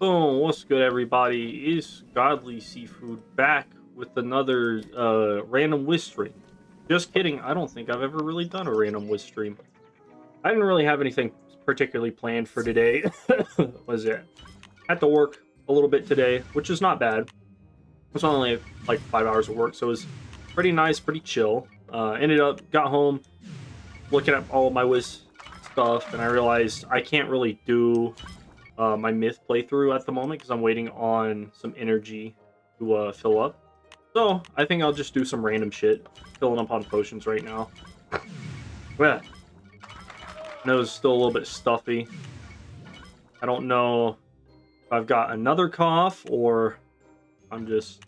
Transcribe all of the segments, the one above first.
Boom, what's good, everybody? Is Godly Seafood back with another random Wiz stream. Just kidding, I don't think I've ever really done a random Wiz stream. I didn't really have anything particularly planned for today. Was it? Had to work a little bit today, which is not bad. It's only like 5 hours of work, so it was pretty nice, pretty chill. Got home, looking at all of my Wiz stuff, and I realized I can't really do my myth playthrough at the moment because I'm waiting on some energy to fill up. So I think I'll just do some random shit, filling up on potions right now. Yeah, nose still a little bit stuffy. I don't know if I've got another cough or I'm just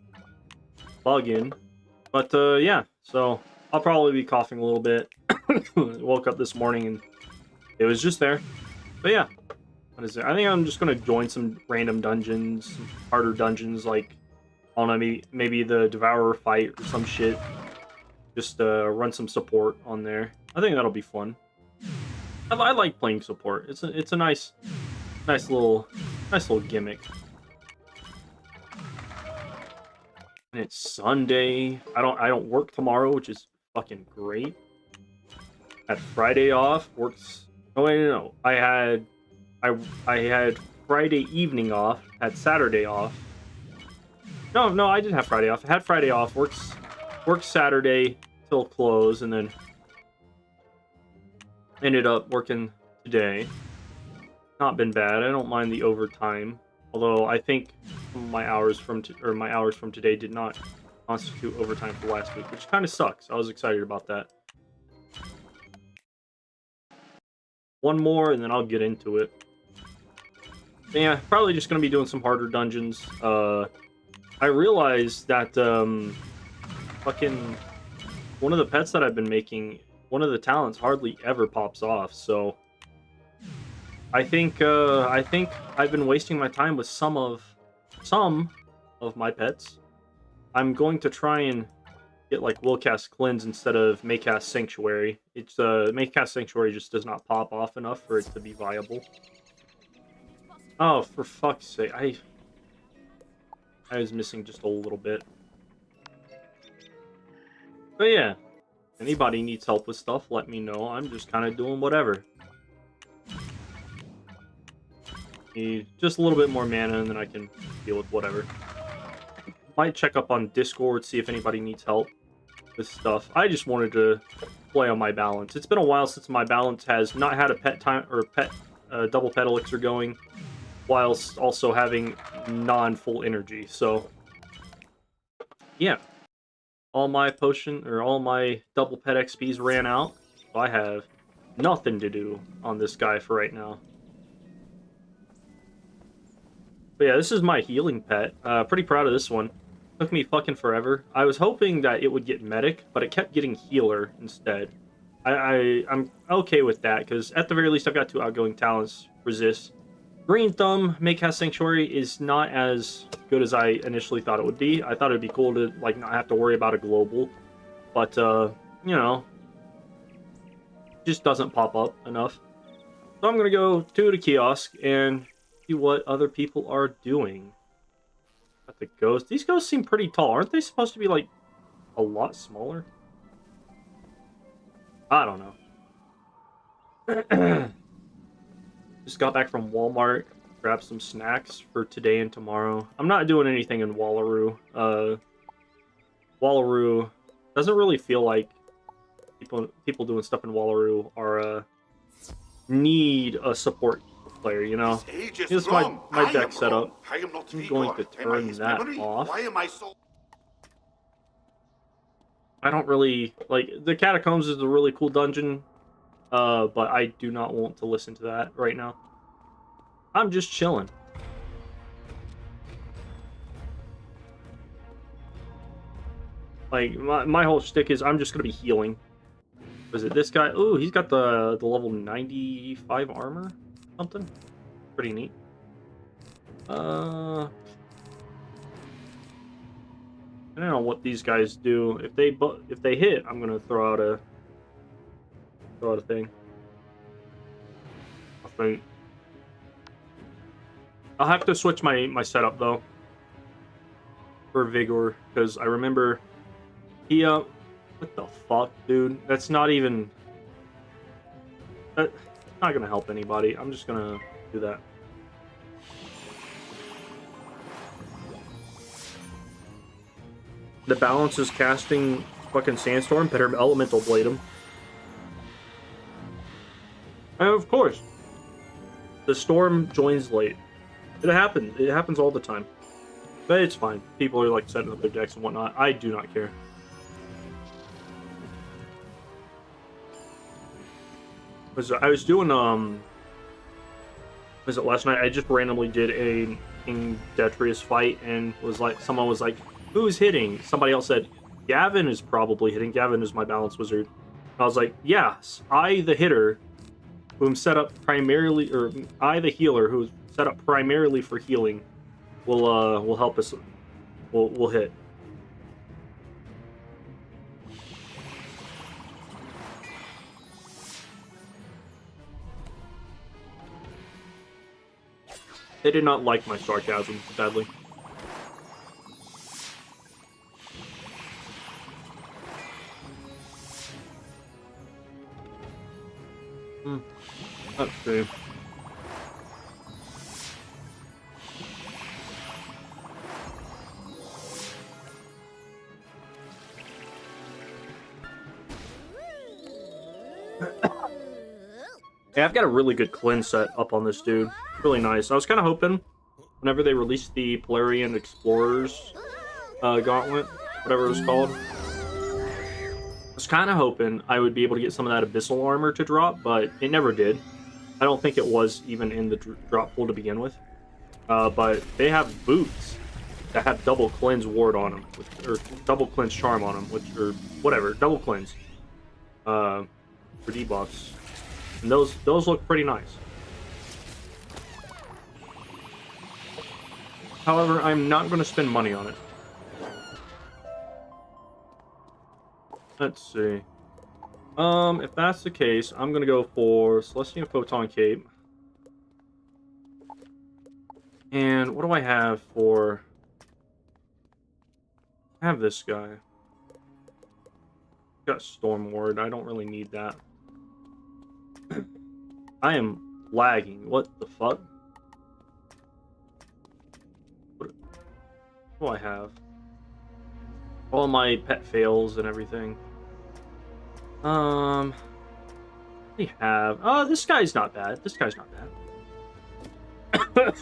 bugging, but yeah. So I'll probably be coughing a little bit. Woke up this morning and it was just there. But yeah. What is it? I think I'm just gonna join some random dungeons, some harder dungeons, like I don't know, maybe the Devourer fight or some shit. Just run some support on there. I think that'll be fun. I like playing support. It's a nice little gimmick. And it's Sunday. I don't work tomorrow, which is fucking great. Had Friday off. Works. Oh wait, no. I had Friday evening off, had Saturday off. No, I didn't have Friday off. I had Friday off, worked Saturday till close, and then ended up working today. Not been bad. I don't mind the overtime. Although I think my hours from today did not constitute overtime for last week, which kind of sucks. I was excited about that. One more, and then I'll get into it. Yeah, probably just gonna be doing some harder dungeons. I realized that fucking one of the pets that I've been making, one of the talents hardly ever pops off. So I think I've been wasting my time with some of my pets. I'm going to try and get like Willcast Cleanse instead of Maycast Sanctuary. It's Maycast Sanctuary just does not pop off enough for it to be viable. Oh, for fuck's sake, I was missing just a little bit. But yeah, anybody needs help with stuff, let me know. I'm just kind of doing whatever. Need just a little bit more mana and then I can deal with whatever. Might check up on Discord, see if anybody needs help with stuff. I just wanted to play on my balance. It's been a while since my balance has not had a pet time or double pet elixir going, whilst also having non-full energy. So yeah, all my double pet XPs ran out, so I have nothing to do on this guy for right now. But yeah, this is my healing pet. Pretty proud of this one. Took me fucking forever. I was hoping that it would get medic, but it kept getting healer instead. I'm okay with that, because at the very least I've got 2 outgoing talents, resist. Green Thumb, Maycast Sanctuary is not as good as I initially thought it would be. I thought it'd be cool to like not have to worry about a global, but you know, just doesn't pop up enough. So I'm gonna go to the kiosk and see what other people are doing. Got the ghosts. These ghosts seem pretty tall. Aren't they supposed to be like a lot smaller? I don't know. Just got back from Walmart, grabbed some snacks for today and tomorrow. I'm not doing anything in Wallaroo. Wallaroo doesn't really feel like people doing stuff in Wallaroo are need a support player, you know? Here's my deck set up. I'm going to turn that off. I don't really like the Catacombs is a really cool dungeon. But I do not want to listen to that right now. I'm just chilling. Like, my whole shtick is I'm just gonna be healing. Was it this guy? Ooh, he's got the level 95 armor. Something. Pretty neat. I don't know what these guys do. If they hit, I'm gonna throw out a thing. I think I'll have to switch my setup though for Vigor because I remember he what the fuck, dude? That's not even that's not gonna help anybody. I'm just gonna do that. The balance is casting fucking Sandstorm. Better Elemental Blade him. And of course, the storm joins late. It happens. It happens all the time. But it's fine. People are like setting up their decks and whatnot. I do not care. I was doing was it last night? I just randomly did a King Detrius fight and was like, someone was like, "Who's hitting?" Somebody else said, "Gavin is probably hitting." Gavin is my balance wizard. I was like, "Yes, I the hitter, whom set up primarily, or I the healer who's set up primarily for healing, will help us. Will hit." They did not like my sarcasm, sadly. Let's see. Yeah, I've got a really good cleanse set up on this dude. Really nice. I was kind of hoping whenever they released the Polarian Explorers Gauntlet, whatever it was called, I was kind of hoping I would be able to get some of that Abyssal armor to drop, but it never did. I don't think it was even in the drop pool to begin with. But they have boots that have double cleanse ward on them, or double cleanse charm on them, which, or whatever, double cleanse for debuffs. And those look pretty nice. However, I'm not going to spend money on it. Let's see. If that's the case, I'm going to go for Celestian Photon Cape. And what do I have for... I have this guy. Got Storm Ward. I don't really need that. I am lagging. What the fuck? What do I have? All my pet fails and everything. We have... Oh, this guy's not bad. This guy's not bad.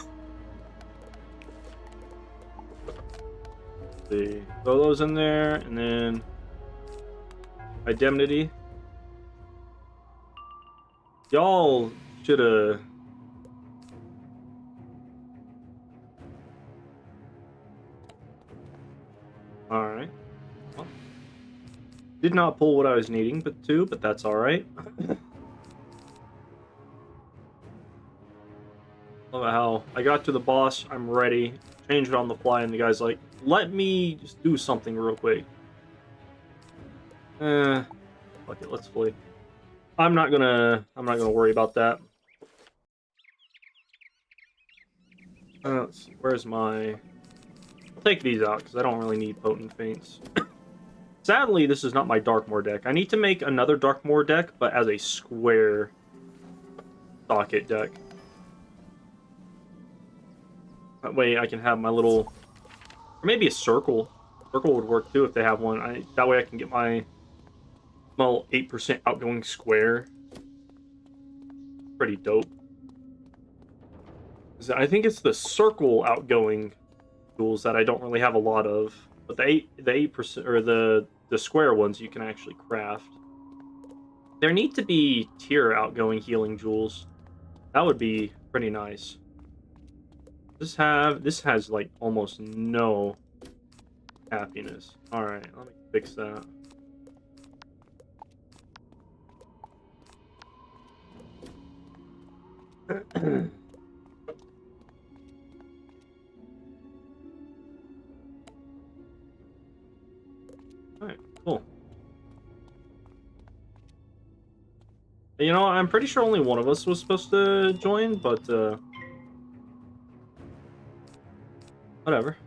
See. Throw those in there, and then... Indemnity. Y'all shoulda... Alright. Well, did not pull what I was needing, but that's alright. Love how I got to the boss, I'm ready, changed it on the fly, and the guy's like, let me just do something real quick. Fuck it, let's flee. I'm not gonna worry about that. Let's see, where's my... I'll take these out, because I don't really need Potent Feints. Sadly, this is not my Darkmoor deck. I need to make another Darkmoor deck, but as a square socket deck. That way I can have my little... Or maybe a circle. Circle would work too if they have one. That way I can get my little 8% outgoing square. Pretty dope. I think it's the circle outgoing tools that I don't really have a lot of. But the 8% or the square ones you can actually craft. There need to be tier outgoing healing jewels. That would be pretty nice. This has like almost no happiness. Alright, let me fix that. Alright, cool. You know, I'm pretty sure only one of us was supposed to join, but Whatever.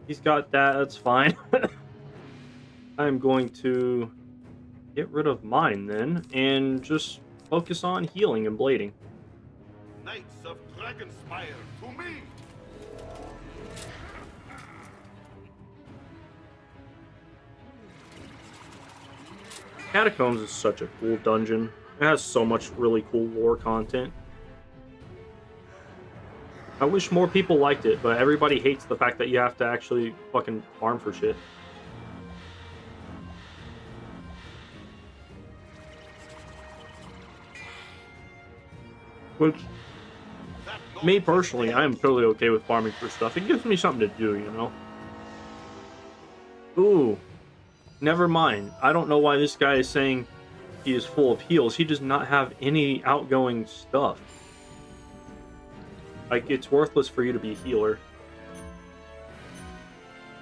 He's got that, that's fine. I'm going to get rid of mine then, and just focus on healing and blading. Knights of Dragonspire, to me! Catacombs is such a cool dungeon. It has so much really cool lore content. I wish more people liked it, but everybody hates the fact that you have to actually fucking farm for shit. Which, me personally, I am totally okay with farming for stuff. It gives me something to do, you know? Ooh. Never mind. I don't know why this guy is saying he is full of heals. He does not have any outgoing stuff. Like, it's worthless for you to be a healer.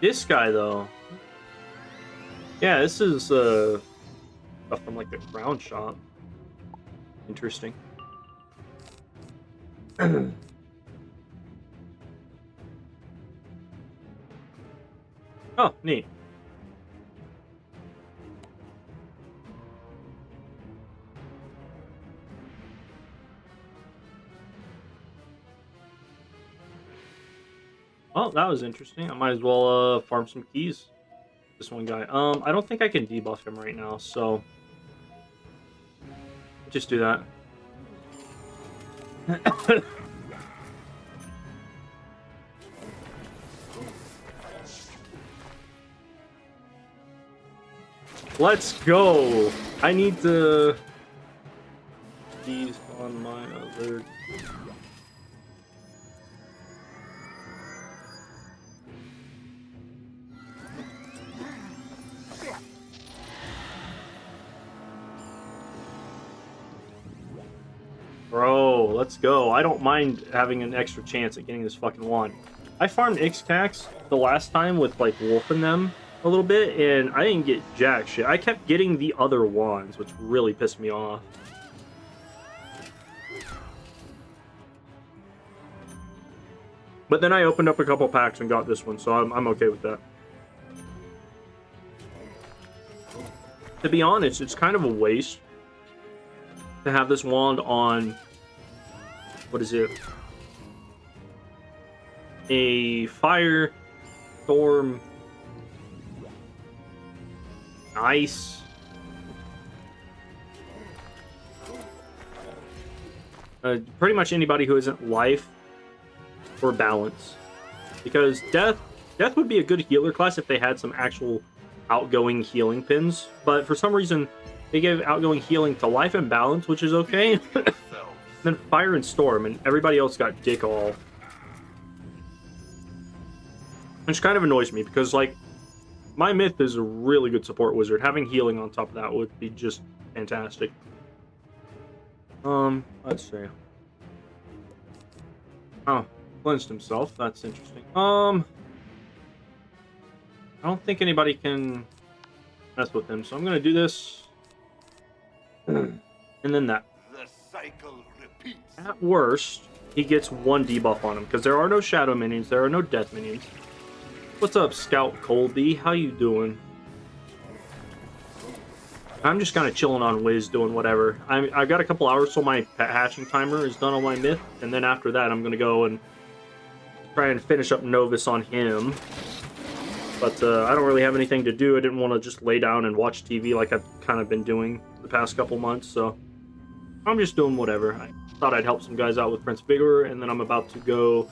This guy, though. Yeah, this is stuff from, like, the crown shop. Interesting. Oh, neat. Well, that was interesting. I might as well farm some keys. This one guy. I don't think I can debuff him right now, so just do that. Let's go. I need to keys on my other. Bro, let's go. I don't mind having an extra chance at getting this fucking wand. I farmed Ixcax the last time with, like, wolfing them a little bit, and I didn't get jack shit. I kept getting the other wands, which really pissed me off. But then I opened up a couple packs and got this one, so I'm okay with that. To be honest, it's kind of a waste to have this wand on, what is it? A fire, storm, ice. Pretty much anybody who isn't life or balance. Because death would be a good healer class if they had some actual outgoing healing pins. But for some reason, they gave outgoing healing to life and balance, which is okay. Then fire and storm, and everybody else got dick all. Which kind of annoys me, because, like, my myth is a really good support wizard. Having healing on top of that would be just fantastic. Let's see. Oh, cleansed himself. That's interesting. I don't think anybody can mess with him, so I'm gonna do this. And then that. The cycle repeats. At worst, he gets one debuff on him, because there are no shadow minions, there are no death minions. What's up, Scout Colby? How you doing? I'm just kind of chilling on Wiz, doing whatever. I've got a couple hours till my hatching timer is done on my myth, and then after that I'm going to go and try and finish up Novus on him. But I don't really have anything to do. I didn't want to just lay down and watch TV like I've kind of been doing the past couple months, so I'm just doing whatever. I thought I'd help some guys out with Prince Vigor, and then I'm about to go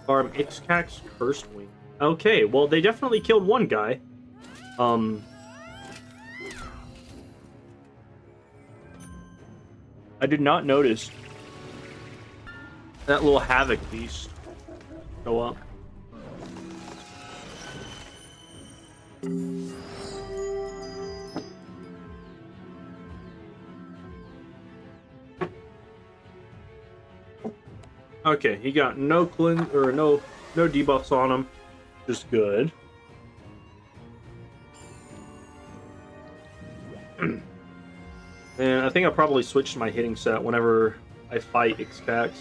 farm Ixcax Cursed Wing. Okay, well, they definitely killed one guy. I did not notice that little Havoc beast go up. Okay, he got no cleanse or no debuffs on him. Just good. And I think I probably switched my hitting set whenever I fight Ixcax.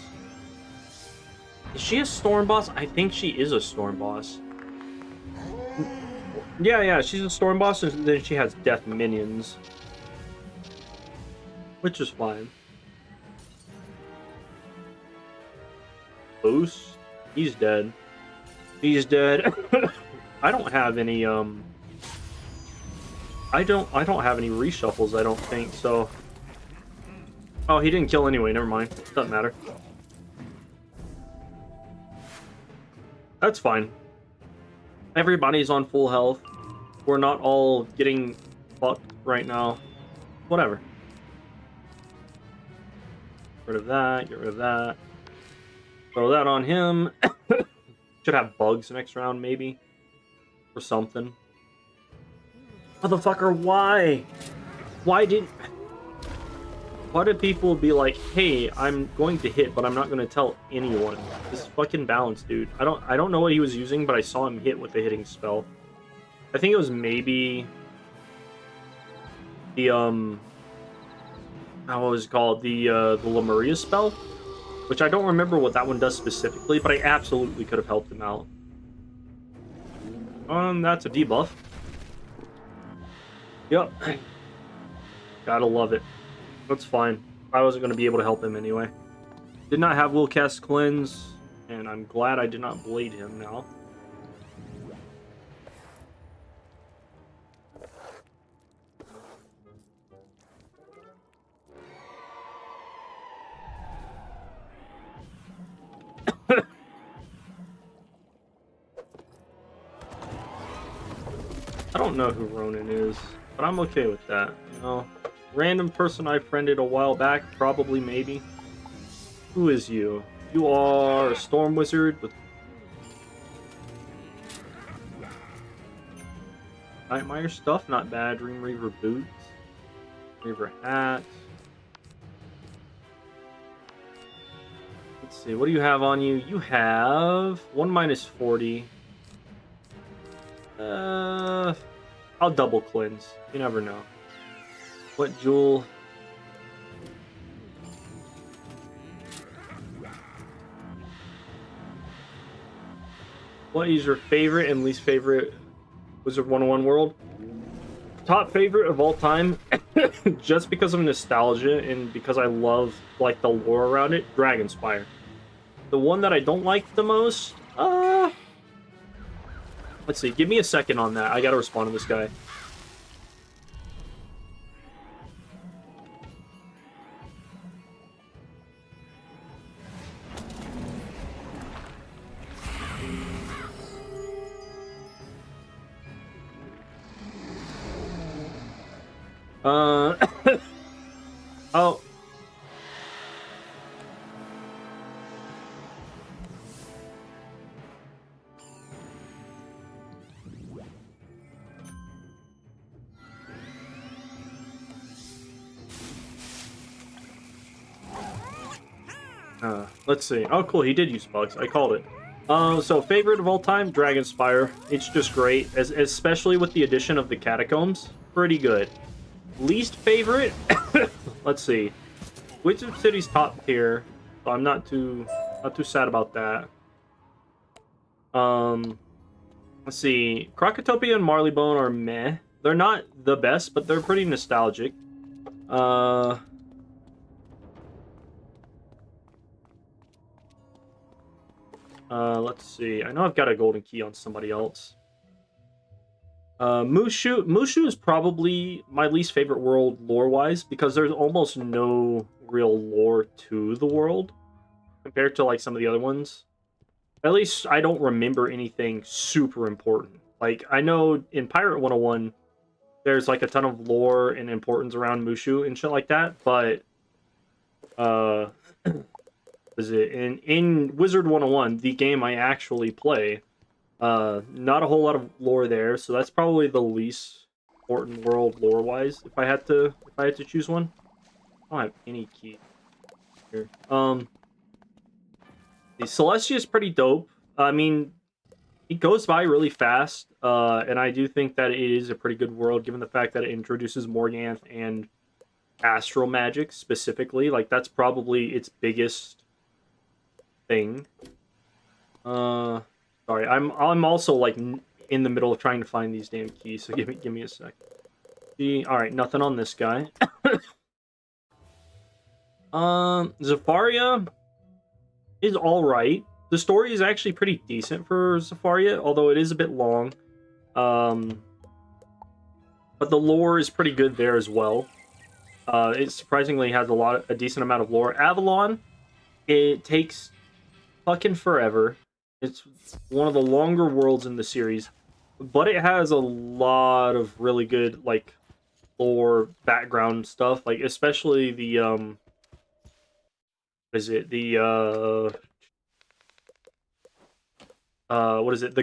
Is she a storm boss? I think she is a storm boss. Yeah, she's a storm boss, and then she has death minions, which is fine. Boost, he's dead. He's dead. I don't have any I don't have any reshuffles, I don't think, so. Oh, he didn't kill anyway, never mind. Doesn't matter. That's fine. Everybody's on full health. We're not all getting fucked right now. Whatever. Get rid of that, get rid of that. Throw that on him. Should have bugs next round, maybe. Or something. Motherfucker, why? Why did people be like, hey, I'm going to hit, but I'm not going to tell anyone? This is fucking balanced, dude. I don't know what he was using, but I saw him hit with the hitting spell. I think it was maybe the what was it called? The Lemuria spell, which I don't remember what that one does specifically, but I absolutely could have helped him out. That's a debuff. Yep. Gotta love it. That's fine. I wasn't going to be able to help him anyway. Did not have Will Cast Cleanse, and I'm glad I did not blade him now. I don't know who Ronan is, but I'm okay with that, you know? Random person I friended a while back, probably, maybe. Who is you? You are a Storm Wizard with Nightmare stuff, not bad. Dream Reaver boots. Reaver hat. Let's see, what do you have on you? You have 1 minus 40. I'll double cleanse. You never know. What jewel? What is your favorite and least favorite Wizard101 world? Top favorite of all time, just because of nostalgia and because I love like the lore around it, Dragonspire. The one that I don't like the most, let's see, give me a second on that. I gotta respond to this guy. Oh. Let's see. Oh, cool. He did use bugs. I called it. So favorite of all time, Dragonspire. It's just great, especially with the addition of the catacombs. Pretty good. Least favorite, let's see. Wizard City's top tier, so I'm not too sad about that. Let's see. Crocotopia and Marleybone are meh. They're not the best, but they're pretty nostalgic. Let's see. I know I've got a golden key on somebody else. Mushu is probably my least favorite world lore-wise, because there's almost no real lore to the world compared to like some of the other ones. At least I don't remember anything super important. Like, I know in Pirate 101 there's like a ton of lore and importance around Mushu and shit like that, but is it in Wizard 101, the game I actually play, not a whole lot of lore there, so that's probably the least important world lore-wise. If I had to choose one, I don't have any key here. The Celestia is pretty dope. I mean, it goes by really fast, and I do think that it is a pretty good world, given the fact that it introduces Morganth and Astral Magic specifically. Like, that's probably its biggest thing. Sorry, I'm also like in the middle of trying to find these damn keys, so give me a sec. All right, nothing on this guy. Zafaria is all right. The story is actually pretty decent for Zafaria, although it is a bit long. But the lore is pretty good there as well. It surprisingly has a decent amount of lore. Avalon, it takes fucking forever. It's one of the longer worlds in the series, but it has a lot of really good like lore background stuff, like especially the what is it, the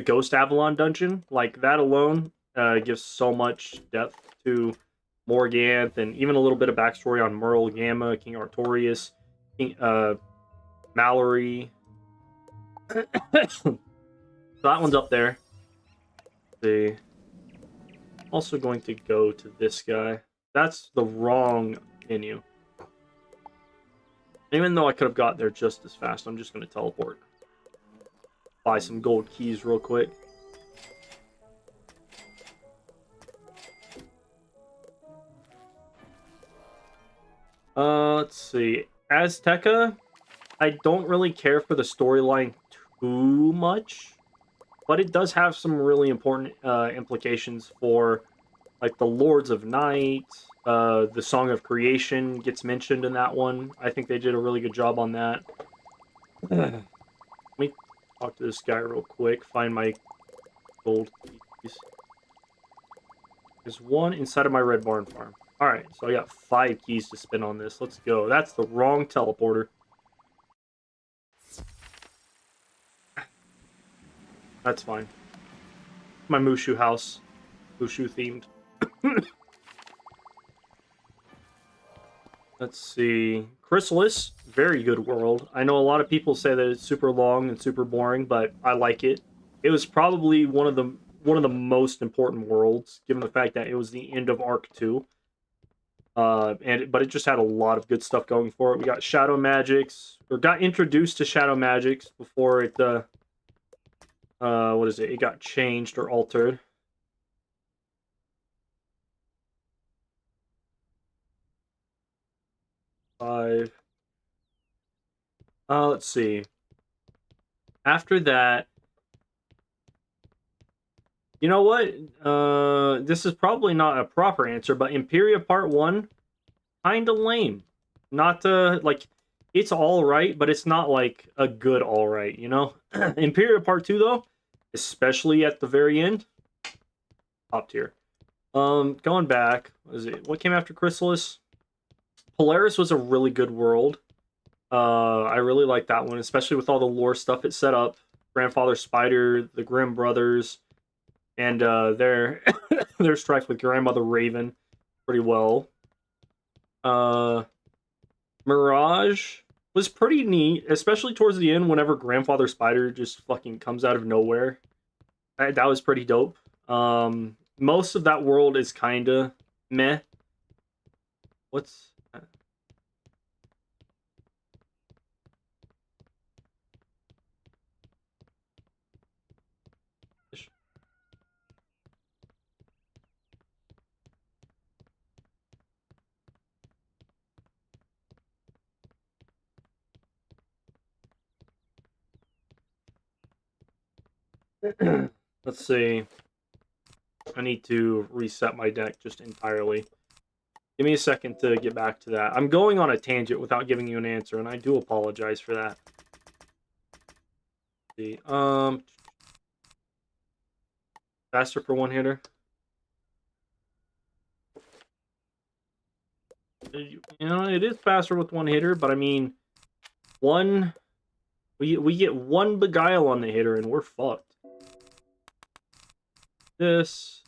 Ghost Avalon dungeon. Like that alone gives so much depth to Morganth, and even a little bit of backstory on Merle Gamma, King Artorias, King Mallory. So that one's up there. See, also going to go to this guy. That's the wrong menu. Even though I could have got there just as fast, I'm just going to teleport. Buy some gold keys real quick. Let's see. Azteca, I don't really care for the storyline too much, but it does have some really important implications for, like, the Lords of Night. The Song of Creation gets mentioned in that one. I think they did a really good job on that. Let me talk to this guy real quick. Find my gold keys. There's one inside of my red barn farm. Alright, so I got 5 keys to spin on this. Let's go. That's the wrong teleporter. That's fine. My Mushu house. Mushu themed. Let's see. Chrysalis, very good world. I know a lot of people say that it's super long and super boring, but I like it. It was probably one of the most important worlds, given the fact that it was the end of Arc 2. But it just had a lot of good stuff going for it. We got Shadow Magics, or got introduced to Shadow Magics before it what is it? It got changed or altered. Five. Let's see. After that, you know what? This is probably not a proper answer, but Imperia Part 1, kinda lame. Not like, it's alright, but it's not like a good alright, you know? Imperia Part 2, though, especially at the very end, top tier. Going back, what came after Chrysalis? Polaris was a really good world. I really like that one, especially with all the lore stuff it set up. Grandfather Spider, the Grimm brothers, and their their strife with Grandmother Raven pretty well. Mirage was pretty neat, especially towards the end whenever Grandfather Spider just fucking comes out of nowhere. That was pretty dope. Most of that world is kinda meh. What's... Let's see. I need to reset my deck just entirely. Give me a second to get back to that. I'm going on a tangent without giving you an answer, and I do apologize for that. Let's see. Faster for one hitter. You know, it is faster with one hitter, but I mean, we get one Beguile on the hitter, and we're fucked. This.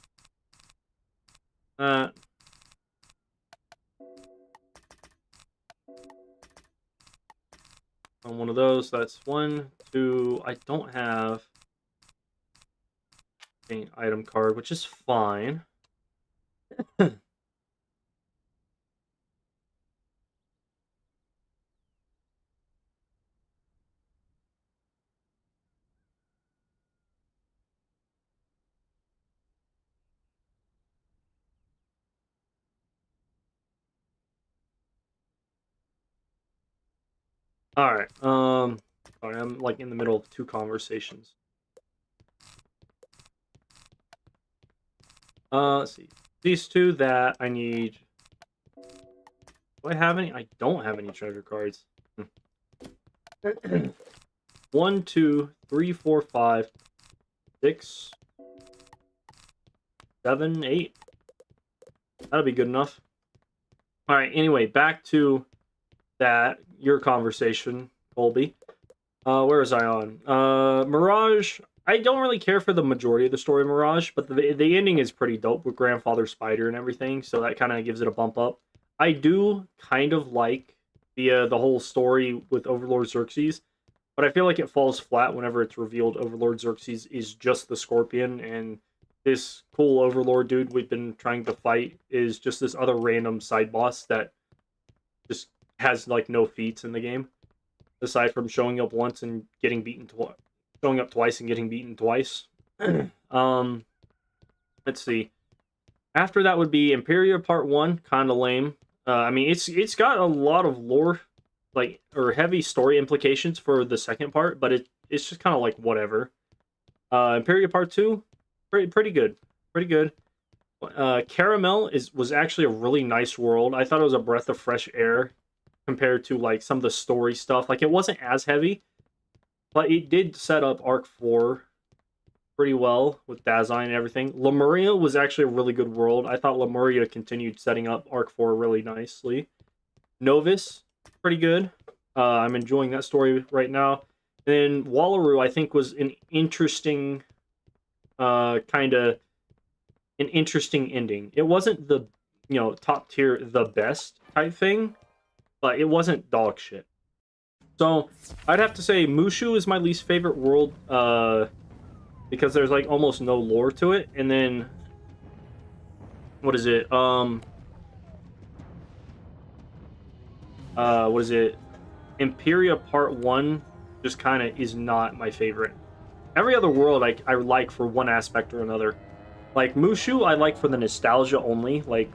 That. On one of those, that's 1, 2. I don't have an item card, which is fine. All right. Sorry, I'm like in the middle of two conversations. Let's see. These two that I need. Do I have any? I don't have any treasure cards. 1, 2, 3, 4, 5, 6, 7, 8. That'll be good enough. All right. Anyway, back to your conversation, Colby. Where was I on? Mirage. I don't really care for the majority of the story of Mirage, but the ending is pretty dope with Grandfather Spider and everything, so that kind of gives it a bump up. I do kind of like the whole story with Overlord Xerxes, but I feel like it falls flat whenever it's revealed Overlord Xerxes is just the Scorpion, and this cool Overlord dude we've been trying to fight is just this other random side boss that just has like no feats in the game, aside from showing up once and getting beaten twice, showing up twice and getting beaten twice. Let's see. After that would be Imperia Part 1, kind of lame. I mean, it's got a lot of lore, like, or heavy story implications for the second part, but it's just kind of like whatever. Imperia Part 2, pretty good, pretty good. Caramel was actually a really nice world. I thought it was a breath of fresh air compared to like some of the story stuff. Like, it wasn't as heavy, but it did set up Arc 4 pretty well with Dazine and everything. Lemuria was actually a really good world. I thought Lemuria continued setting up Arc 4 really nicely. Novus, pretty good. I'm enjoying that story right now. Then Wallaroo, I think, was an interesting, kind of an interesting ending. It wasn't the, top tier, the best type thing, but it wasn't dog shit. So I'd have to say Mushu is my least favorite world, because there's like almost no lore to it. And then what is it? What is it? Imperia Part 1 just kind of is not my favorite. Every other world I like for one aspect or another. Like Mushu, I like for the nostalgia only. Like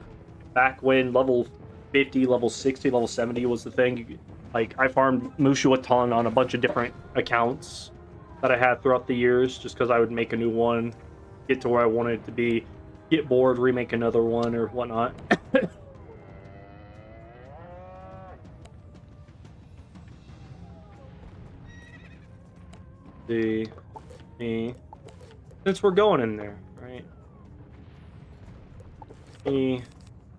back when level 50, level 60, level 70 was the thing. Like I farmed Mushu a ton on a bunch of different accounts that I had throughout the years, just because I would make a new one, get to where I wanted it to be, get bored, remake another one or whatnot. Since we're going in there, right?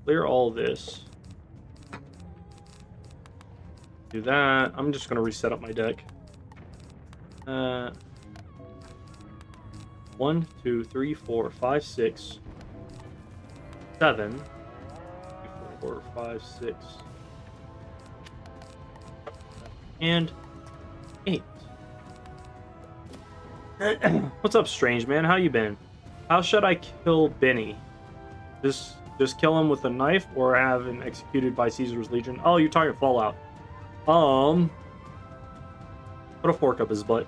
Clear all this. Do that. I'm just gonna reset up my deck. 1, 2, 3, 4, 5, 6, 7, 4, 5, 6, and 8. What's up, strange man? How you been? How should I kill Benny? Just kill him with a knife, or have him executed by Caesar's Legion? Oh, you're talking Fallout. Put a fork up his butt.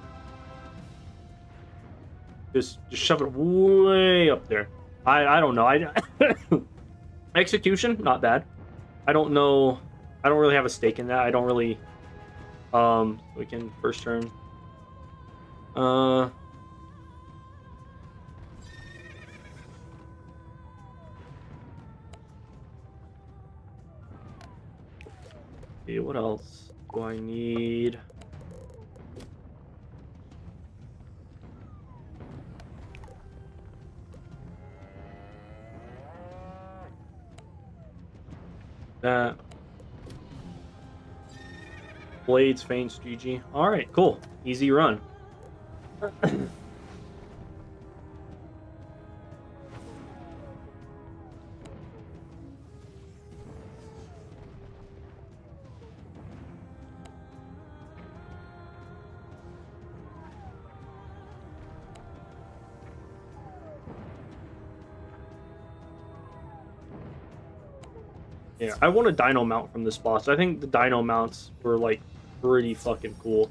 Just shove it way up there. I don't know. Execution, not bad. I don't know. I don't really have a stake in that. I don't really. We can first turn. See, what else do I need? That. Blades, Feints, GG. Alright, cool. Easy run. Yeah, I want a dino mount from this boss. I think the dino mounts were like pretty fucking cool.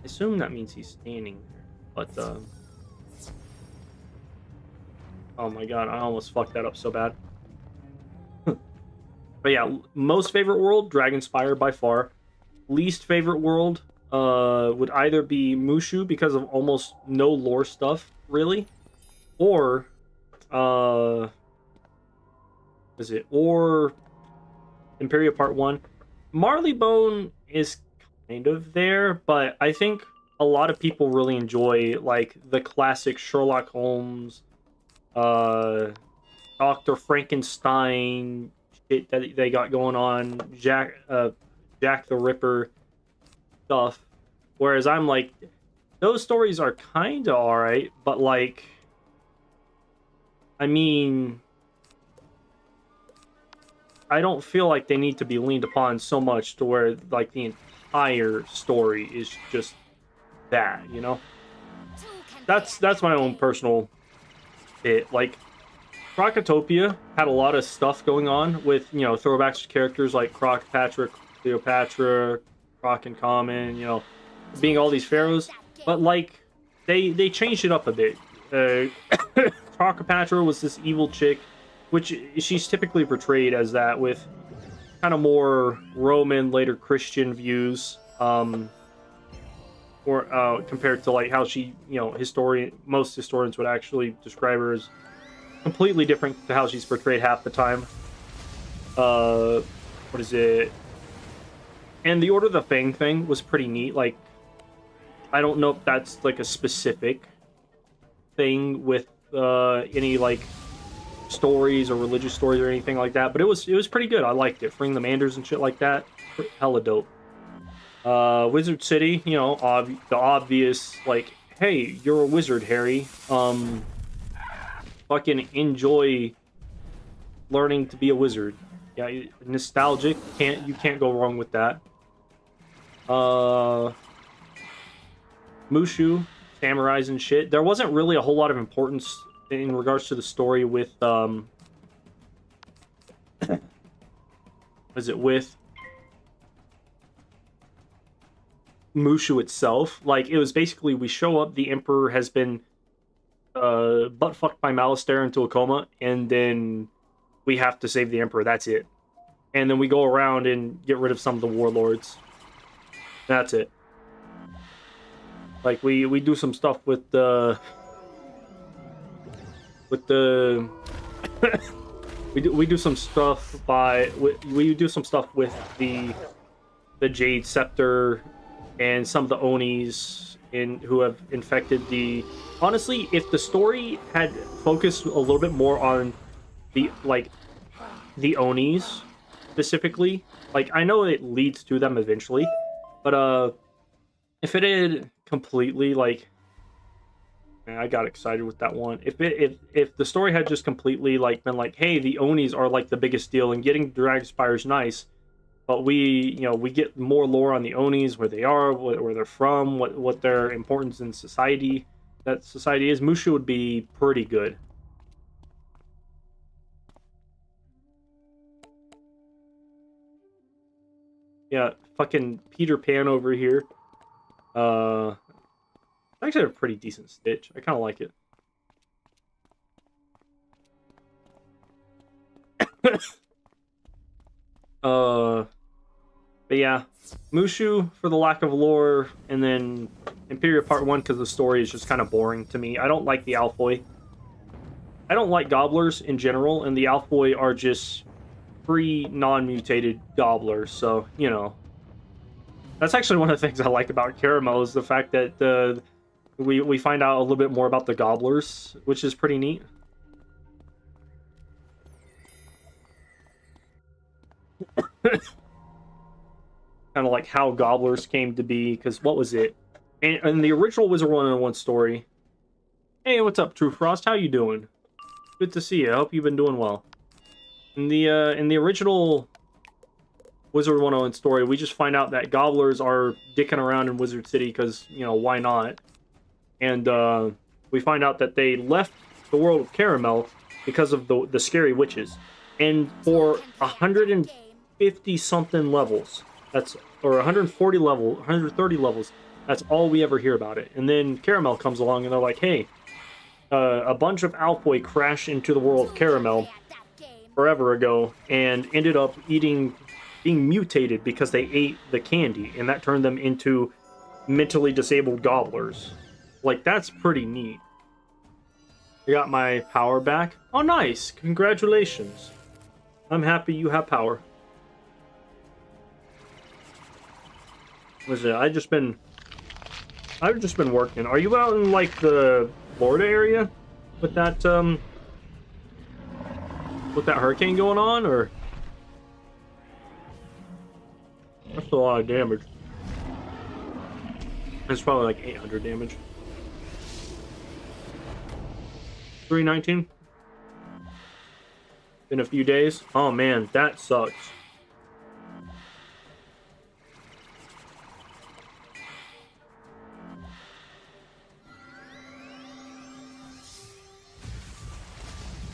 I assume that means he's standing there, but oh my god, I almost fucked that up so bad. But yeah, most favorite world, Dragonspire by far. Least favorite world would either be Mushu because of almost no lore stuff, really, or is it or Imperia Part 1. Marleybone is kind of there, but I think a lot of people really enjoy like the classic Sherlock Holmes, Dr. Frankenstein shit that they got going on, Jack the Ripper stuff. Whereas I'm like, those stories are kind of alright, but like, I mean, I don't feel like they need to be leaned upon so much to where like the entire story is just that, you know? That's my own personal bit. Like, Crocotopia had a lot of stuff going on with, you know, throwbacks to characters like Crocopatra, Cleopatra, Croc and Common, you know, being all these pharaohs. But like, they changed it up a bit. Crocopatra was this evil chick, which she's typically portrayed as that, with kind of more Roman, later Christian views, or compared to like how she, you know, most historians would actually describe her as completely different to how she's portrayed half the time. What is it? And the Order of the Fang thing was pretty neat. Like, I don't know if that's like a specific thing with any like stories or religious stories or anything like that, but it was pretty good. I liked it. Freeing the Manders and shit like that, hella dope. Wizard City, you know, the obvious like, hey, you're a wizard, Harry. Fucking enjoy learning to be a wizard. Yeah, nostalgic. You can't go wrong with that. Mushu, samurais and shit. There wasn't really a whole lot of importance in regards to the story with with Mushu itself. Like, it was basically, we show up, the Emperor has been butt fucked by Malistaire into a coma, and then we have to save the Emperor. That's it. And then we go around and get rid of some of the warlords. That's it. Like, we do some stuff with the we do some stuff we do some stuff with the Jade Scepter and some of the Onis who have infected the. Honestly, if the story had focused a little bit more on the Onis specifically, like, I know it leads to them eventually, but if it had completely, like, man, I got excited with that one. If the story had just completely like been like, hey, the Onis are like the biggest deal, and getting Dragonspire is nice, but we get more lore on the Onis, where they are, where they're from, what their importance in society is. Mushu would be pretty good. Yeah, fucking Peter Pan over here. Actually a pretty decent stitch. I kind of like it. But yeah, Mushu for the lack of lore, and then Imperia Part 1 because the story is just kind of boring to me. I don't like the Alphoi. I don't like gobblers in general, and the Alphoi are just free, non-mutated gobblers, so, you know. That's actually one of the things I like about Caramel, is the fact that we find out a little bit more about the gobblers, which is pretty neat. Kind of like how gobblers came to be, because what was it? In the original Wizard101 story... Hey, what's up, True Frost? How you doing? Good to see you. I hope you've been doing well. In the original Wizard101 story, we just find out that gobblers are dicking around in Wizard City because, you know, why not? And we find out that they left the world of Caramel because of the scary witches. And for 150 something levels, or 140 level, 130 levels, that's all we ever hear about it. And then Caramel comes along and they're like, hey, a bunch of Alphoi crash into the world of Caramel, forever ago and ended up being mutated because they ate the candy, and that turned them into mentally disabled gobblers. Like, that's pretty neat. I got my power back. Oh, nice. Congratulations. I'm happy you have power. Listen, I've just been working. Are you out in, like, the Florida area with that hurricane going on, or? That's a lot of damage. It's probably like 800 damage. 319. In a few days. Oh man, that sucks.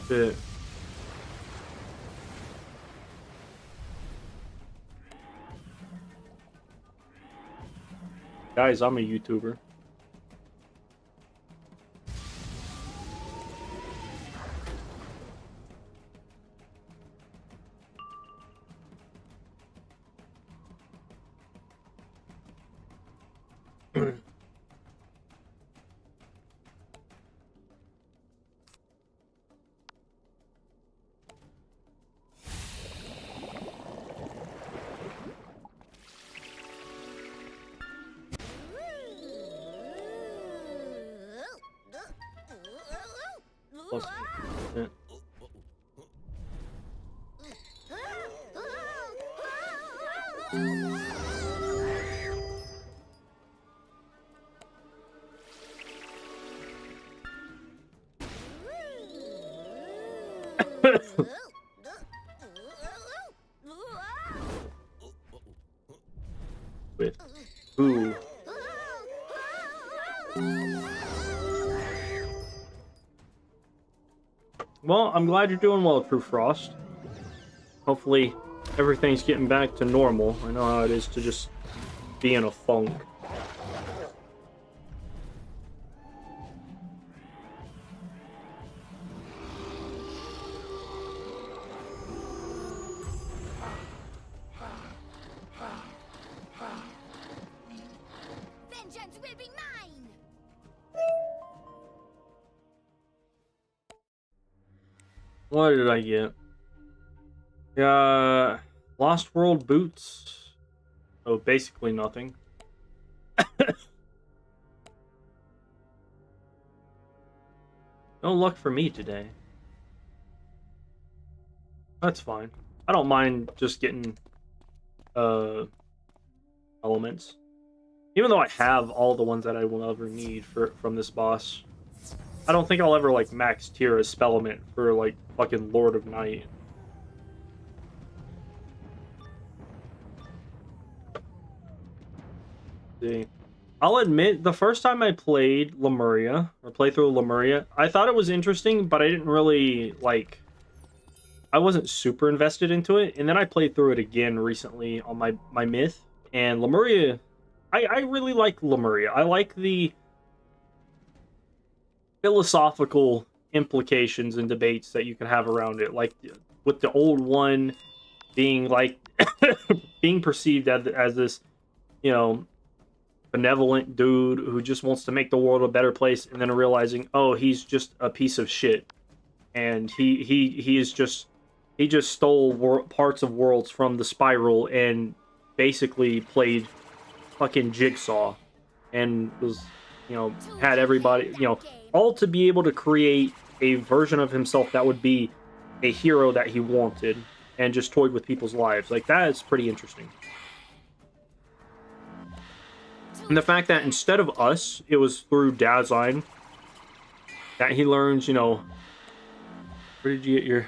Shit. Guys, I'm a YouTuber. Plus 8%. With who? Well, I'm glad you're doing well, True Frost. Hopefully, everything's getting back to normal. I know how it is to just be in a funk. Vengeance will be mine. What did I get? Lost World boots. Oh, basically nothing. No luck for me today. That's fine. I don't mind just getting elements. Even though I have all the ones that I will ever need from this boss. I don't think I'll ever like max tier a spell element for like fucking Lord of Night. See. I'll admit, the first time I played Lemuria, or played through Lemuria, I thought it was interesting, but I didn't really, like... I wasn't super invested into it, and then I played through it again recently on my Myth, and Lemuria... I really like Lemuria. I like the philosophical implications and debates that you can have around it, like with the old one being, like, being perceived as this, you know, benevolent dude who just wants to make the world a better place, and then realizing, oh, he's just a piece of shit, and he just stole parts of worlds from the Spiral and basically played fucking Jigsaw, and was, you know, had everybody, you know, all to be able to create a version of himself that would be a hero that he wanted, and just toyed with people's lives. Like, that is pretty interesting. And the fact that instead of us, it was through Dasein that he learns, you know... Where did you get your...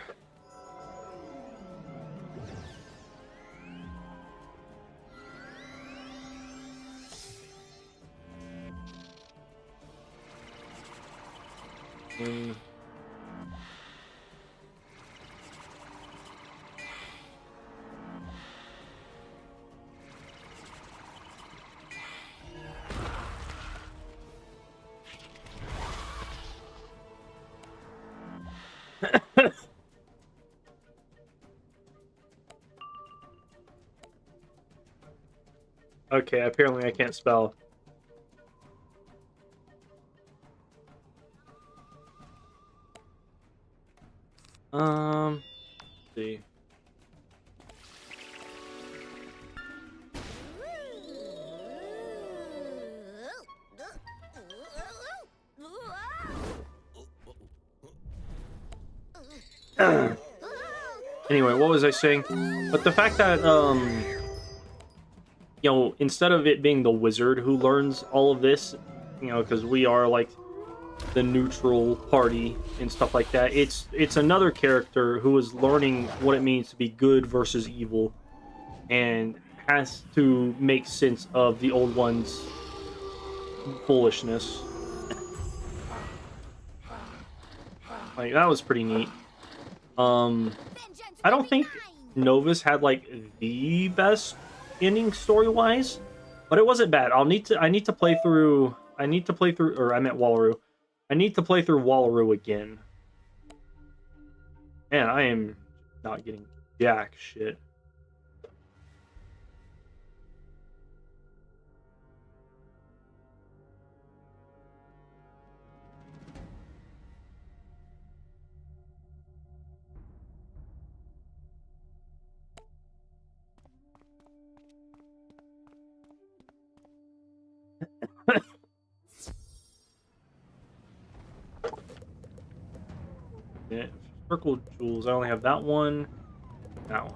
Okay, apparently I can't spell. Let's see. Anyway, what was I saying? But the fact that you know, instead of it being the wizard who learns all of this, you know, because we are like the neutral party and stuff like that, it's another character who is learning what it means to be good versus evil, and has to make sense of the old one's foolishness. Like that was pretty neat. I don't think Novus had like the best ending story wise, but it wasn't bad. I need to play through, or I meant Wallaroo. I need to play through Wallaroo again. Man, I am not getting jack shit. Yeah, circle jewels. I only have that one. That one.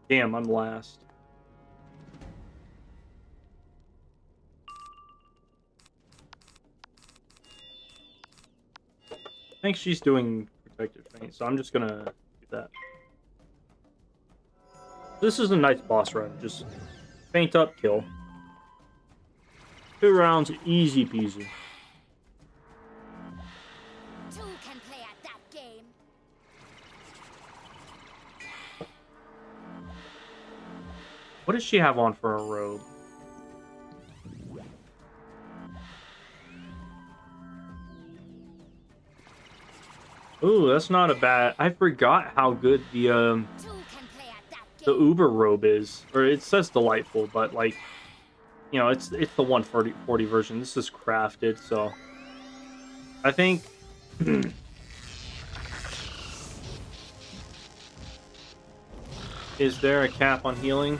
Damn, I'm last. I think she's doing protective feint, so I'm just gonna do that. This is a nice boss run. Just feint up, kill. 2 rounds, easy peasy. Two can play at that game. What does she have on for a robe? Ooh, that's not a bad. I forgot how good Two can play at that the game. Uber robe is, or it says delightful, but like, you know, it's the 140 version. This is crafted, so I think. Is there a cap on healing?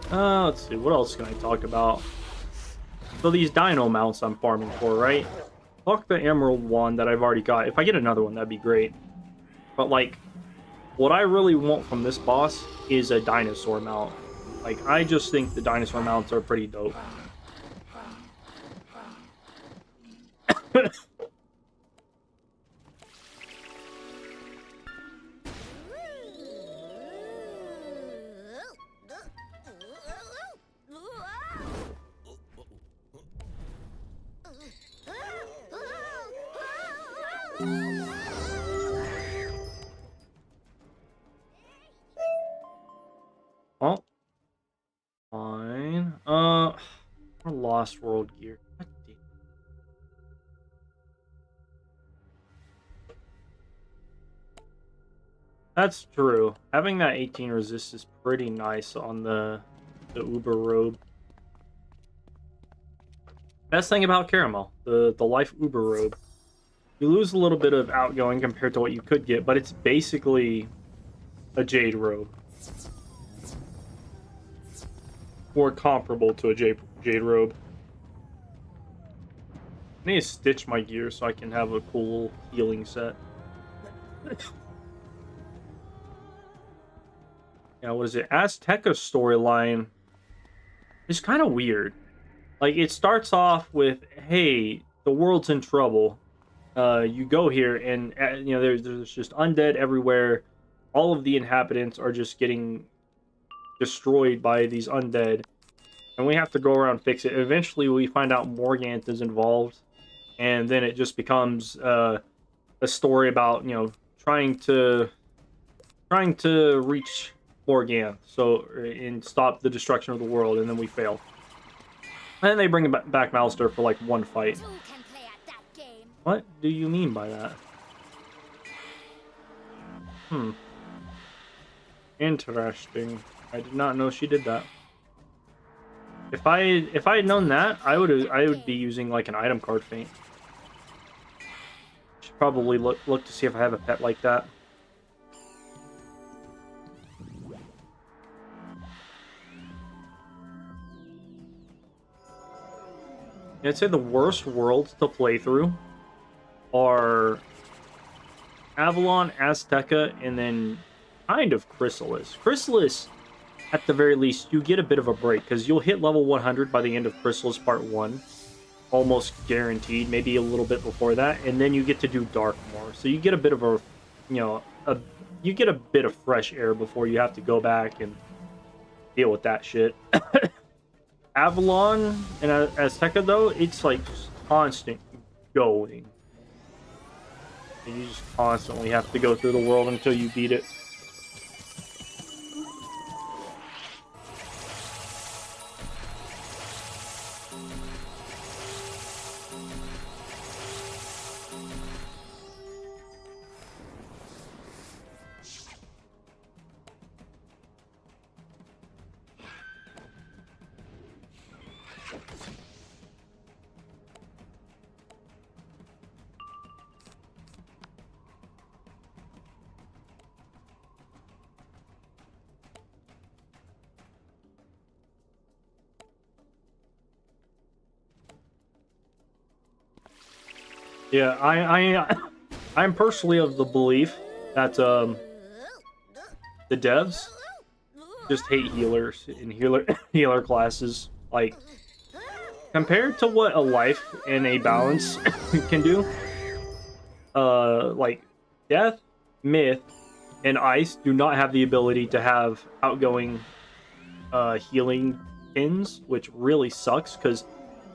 Let's see, what else can I talk about? So these dino mounts I'm farming for, right? Fuck the emerald one that I've already got. If I get another one, that'd be great. But like, what I really want from this boss is a dinosaur mount. Like, I just think the dinosaur mounts are pretty dope. Oh, fine. Lost World gear. God damn. That's true. Having that 18 resist is pretty nice on the Uber robe. Best thing about Caramel, the life Uber robe. You lose a little bit of outgoing compared to what you could get, but it's basically a Jade robe. Or comparable to a Jade robe. I need to stitch my gear so I can have a cool healing set. Yeah, what is it? Azteca storyline is kind of weird. Like, it starts off with, hey, the world's in trouble. You go here, and you know there's just undead everywhere. All of the inhabitants are just getting destroyed by these undead, and we have to go around and fix it. Eventually, we find out Morganth is involved, and then it just becomes a story about trying to reach Morganth and stop the destruction of the world, and then we fail. And then they bring back Malister for like one fight. Two can play at that game. What do you mean by that? Interesting. I did not know she did that. If I had known that, I would be using like an item card feint. Should probably look to see if I have a pet like that. I'd say the worst worlds to play through are Avalon, Azteca, and then kind of Chrysalis. Chrysalis, at the very least, you get a bit of a break because you'll hit level 100 by the end of Chrysalis Part 1. Almost guaranteed, maybe a little bit before that, and then you get to do Dark more. So you get a bit of a, you get a bit of fresh air before you have to go back and deal with that shit. Avalon and Azteca, though, it's like constant going. And you just constantly have to go through the world until you beat it. Yeah, I'm personally of the belief that the devs just hate healers and healer classes. Like, compared to what a life and a balance can do, like Death, Myth, and Ice do not have the ability to have outgoing healing pins, which really sucks because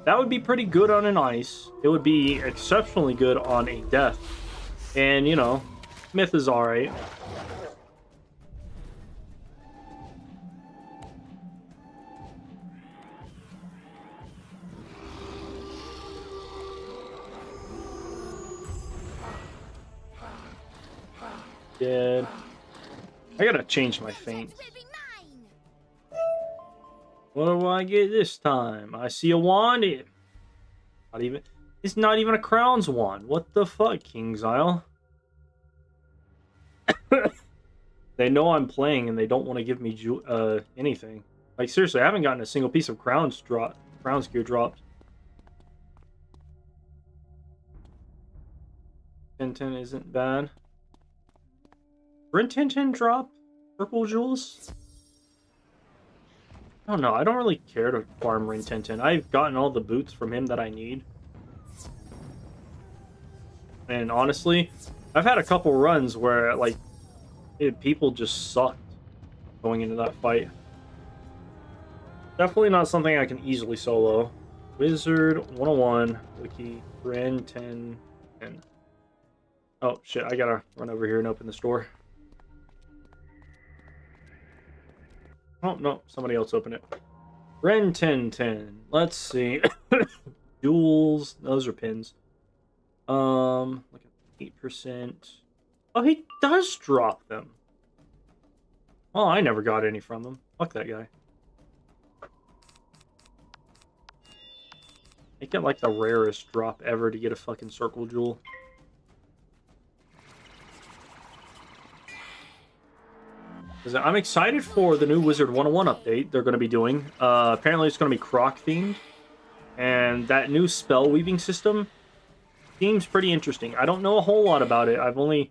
that would be pretty good on an Ice. It would be exceptionally good on a Death. And, Myth is alright. Dead. I gotta change my feint. What do I get this time? I see a wand. It's not even a Crown's wand. What the fuck, King's Isle? They know I'm playing and they don't want to give me anything. Like, seriously, I haven't gotten a single piece of Crown's gear dropped. 10-10 isn't bad. Rin 10-10 drop purple jewels? I don't know. I don't really care to farm Rin 10-10. I've gotten all the boots from him that I need. And honestly, I've had a couple runs where, like, people just sucked going into that fight. Definitely not something I can easily solo. Wizard101, wiki, Rin 10-10. Oh, shit. I gotta run over here and open this door. Oh, no. Somebody else opened it. Ren 10-10. Let's see. Jewels. Those are pins. Like 8%. Oh, he does drop them. Oh, I never got any from him. Fuck that guy. Make it like the rarest drop ever to get a fucking circle jewel. I'm excited for the new Wizard101 update they're going to be doing. Apparently it's going to be Croc themed. And that new spell weaving system seems pretty interesting. I don't know a whole lot about it. I've only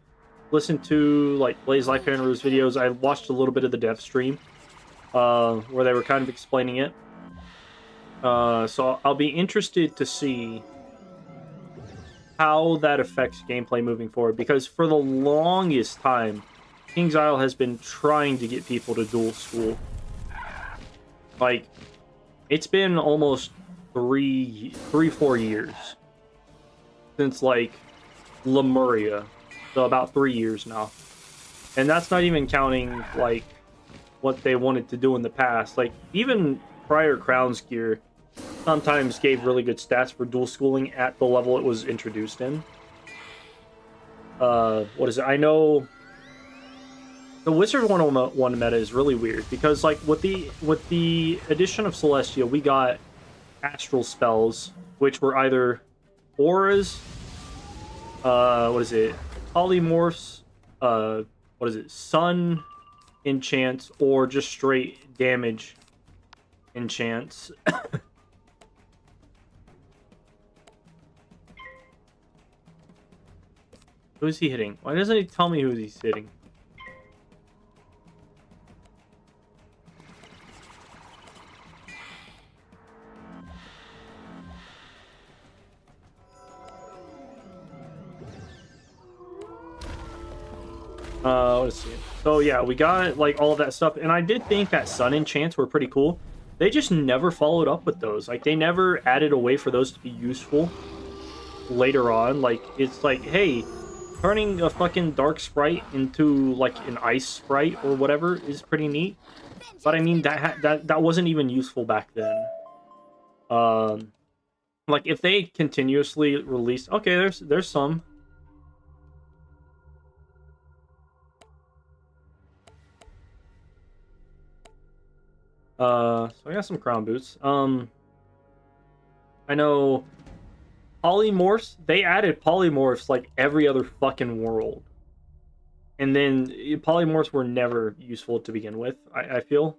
listened to like Blaze Life Panda's videos. I watched a little bit of the dev stream where they were kind of explaining it. So I'll be interested to see how that affects gameplay moving forward. Because for the longest time, King's Isle has been trying to get people to dual school. Like, it's been almost 4 years since, like, Lemuria. So about 3 years now. And that's not even counting, like, what they wanted to do in the past. Like, even prior Crown's gear sometimes gave really good stats for dual schooling at the level it was introduced in. What is it? I know the Wizard101 meta is really weird because, like, with the addition of Celestia, we got astral spells, which were either auras, what is it? Polymorphs, what is it? Sun enchants, or just straight damage enchants. Who is he hitting? Why doesn't he tell me who he's hitting? Let's see. So yeah, we got like all of that stuff, and I did think that sun enchants were pretty cool. They just never followed up with those. Like, they never added a way for those to be useful later on. Like, it's like, hey, turning a fucking dark sprite into like an ice sprite or whatever is pretty neat. But I mean, that wasn't even useful back then. Like, if they continuously release, okay, there's some. So I got some crown boots. I know polymorphs, they added polymorphs like every other fucking world. And then polymorphs were never useful to begin with, I feel.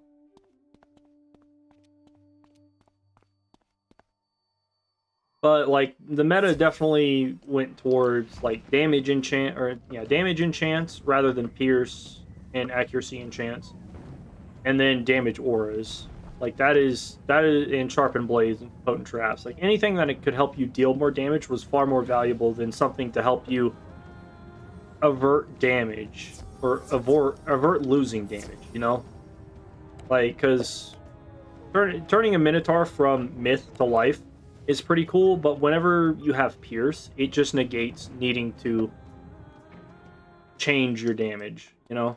But like the meta definitely went towards like damage enchants rather than pierce and accuracy enchants. And then damage auras. Like that is in sharpened blades and potent traps. Like anything that it could help you deal more damage was far more valuable than something to help you avert damage or avert losing damage, you know? Like, because turning a Minotaur from myth to life is pretty cool, but whenever you have pierce, it just negates needing to change your damage, you know?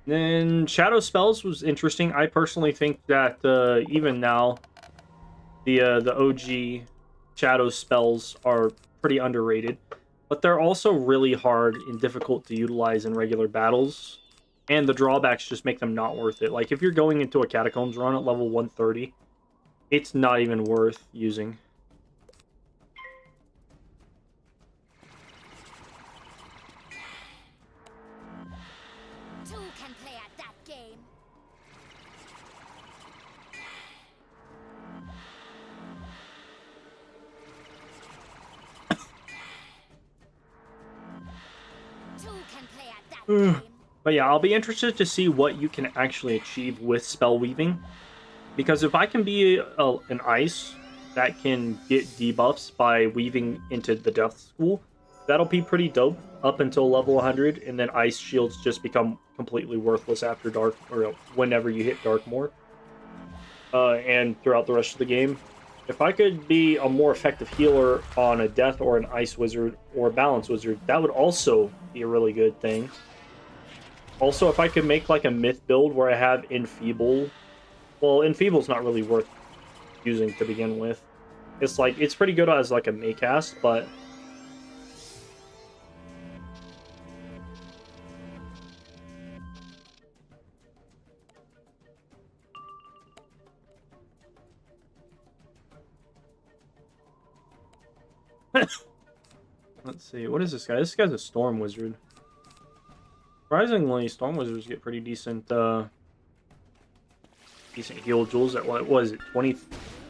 Then shadow spells was interesting. I personally think that even now, the OG shadow spells are pretty underrated, but they're also really hard and difficult to utilize in regular battles, and the drawbacks just make them not worth it. Like if you're going into a catacombs run at level 130, it's not even worth using. But yeah, I'll be interested to see what you can actually achieve with spell weaving, because if I can be an ice that can get debuffs by weaving into the death school, that'll be pretty dope up until level 100, and then ice shields just become completely worthless after dark, or whenever you hit dark more, and throughout the rest of the game. If I could be a more effective healer on a death or an ice wizard or a balance wizard, that would also be a really good thing. Also, if I could make like a myth build where I have Enfeeble, well, Enfeeble's not really worth using to begin with. It's like, it's pretty good as like a Maycast, but Let's see. What is this guy? This guy's a storm wizard. Surprisingly, storm wizards get pretty decent decent heal jewels at what was it? 21%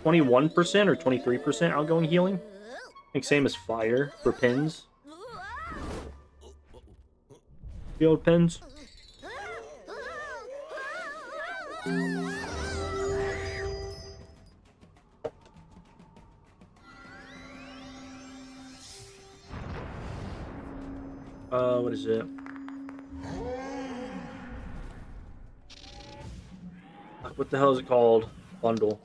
or 23% outgoing healing? I think same as fire for pins. Field pins. What is it? What the hell is it called? Bundle.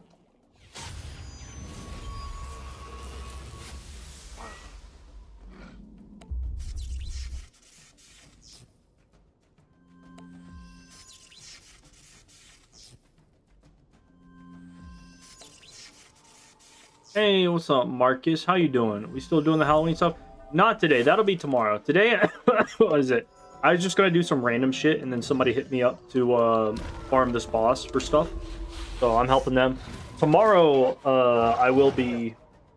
Hey, what's up, Marcus? How you doing? We still doing the Halloween stuff? Not today. That'll be tomorrow. Today, what is it? I was just gonna do some random shit, and then somebody hit me up to farm this boss for stuff. So I'm helping them. Tomorrow, I will be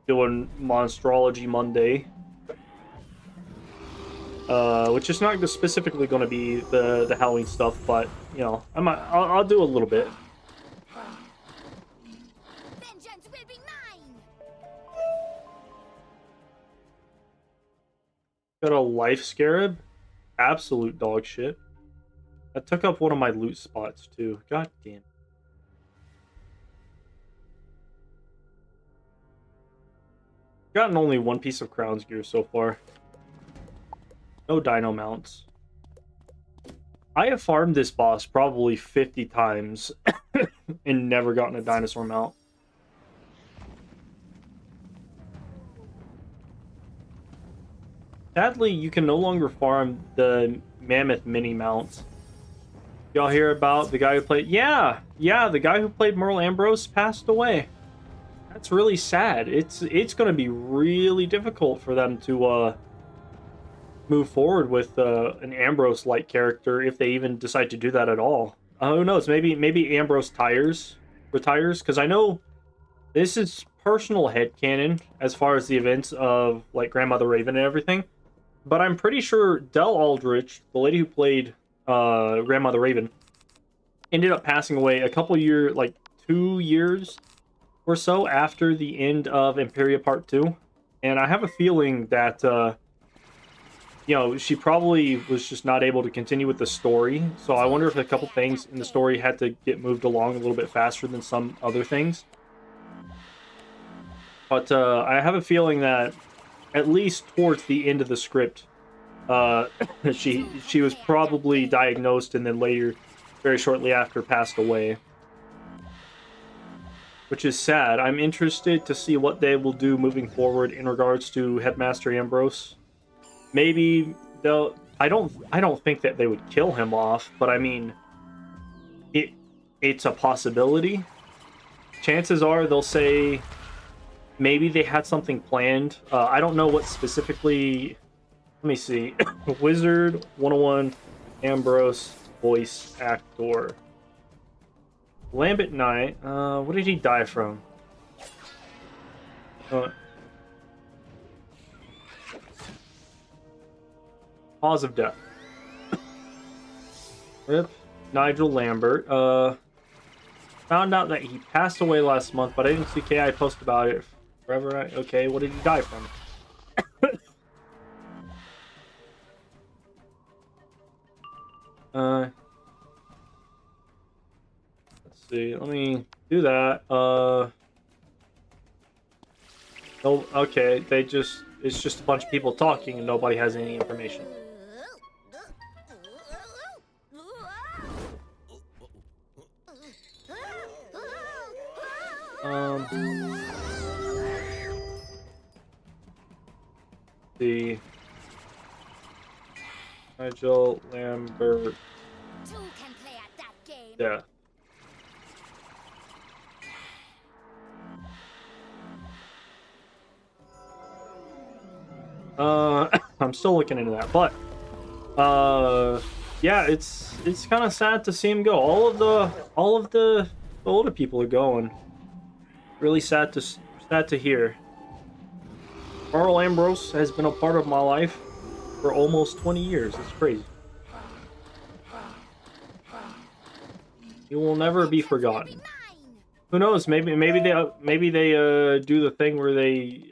doing Monstrology Monday, which is not specifically going to be the Halloween stuff, but you know, I'll do a little bit. Vengeance will be mine. Got a life scarab. Absolute dog shit. That took up one of my loot spots too. God damn. Gotten only one piece of Crown's gear so far. No dino mounts. I have farmed this boss probably 50 times and never gotten a dinosaur mount. Sadly, you can no longer farm the Mammoth mini mounts. Y'all hear about the guy who played... Yeah, the guy who played Merle Ambrose passed away. That's really sad. It's going to be really difficult for them to move forward with an Ambrose-like character if they even decide to do that at all. Who knows? Maybe Ambrose retires, because I know this is personal headcanon as far as the events of like Grandmother Raven and everything. But I'm pretty sure Del Aldrich, the lady who played Grandmother Raven, ended up passing away a couple years, like 2 years or so after the end of Imperia Part 2. And I have a feeling that, you know, she probably was just not able to continue with the story. So I wonder if a couple things in the story had to get moved along a little bit faster than some other things. But I have a feeling that at least towards the end of the script, she was probably diagnosed and then later, very shortly after, passed away. Which is sad. I'm interested to see what they will do moving forward in regards to Headmaster Ambrose. Maybe they'll... I don't think that they would kill him off, but I mean, it's a possibility. Chances are they'll say maybe they had something planned. I don't know what specifically. Let me see. Wizard101 Ambrose voice actor. Lambent Knight. What did he die from? Cause of death. Rip. Nigel Lambert. Found out that he passed away last month, but I didn't see KI post about it forever. Okay, what did he die from? Let's see. Let me do that. No, okay. It's just a bunch of people talking and nobody has any information. The Nigel Lambert. Two can play at that game. Yeah. I'm still looking into that, but yeah, it's kind of sad to see him go. All of the older people are going. Really sad to hear. Carl Ambrose has been a part of my life for almost 20 years. It's crazy. He will never be forgotten. Who knows? Maybe they do the thing where they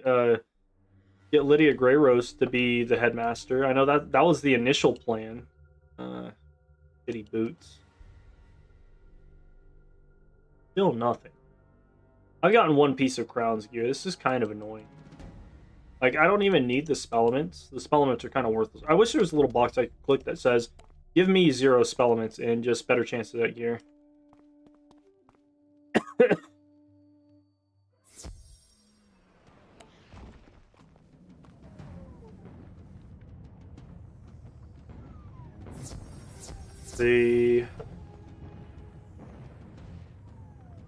get Lydia Greyrose to be the headmaster. I know that was the initial plan. Shitty boots. Still nothing. I've gotten one piece of Crown's gear. This is kind of annoying. Like, I don't even need the Spellements. The Spellements are kind of worthless. I wish there was a little box I could click that says, give me 0 Spellements and just better chances at gear. See.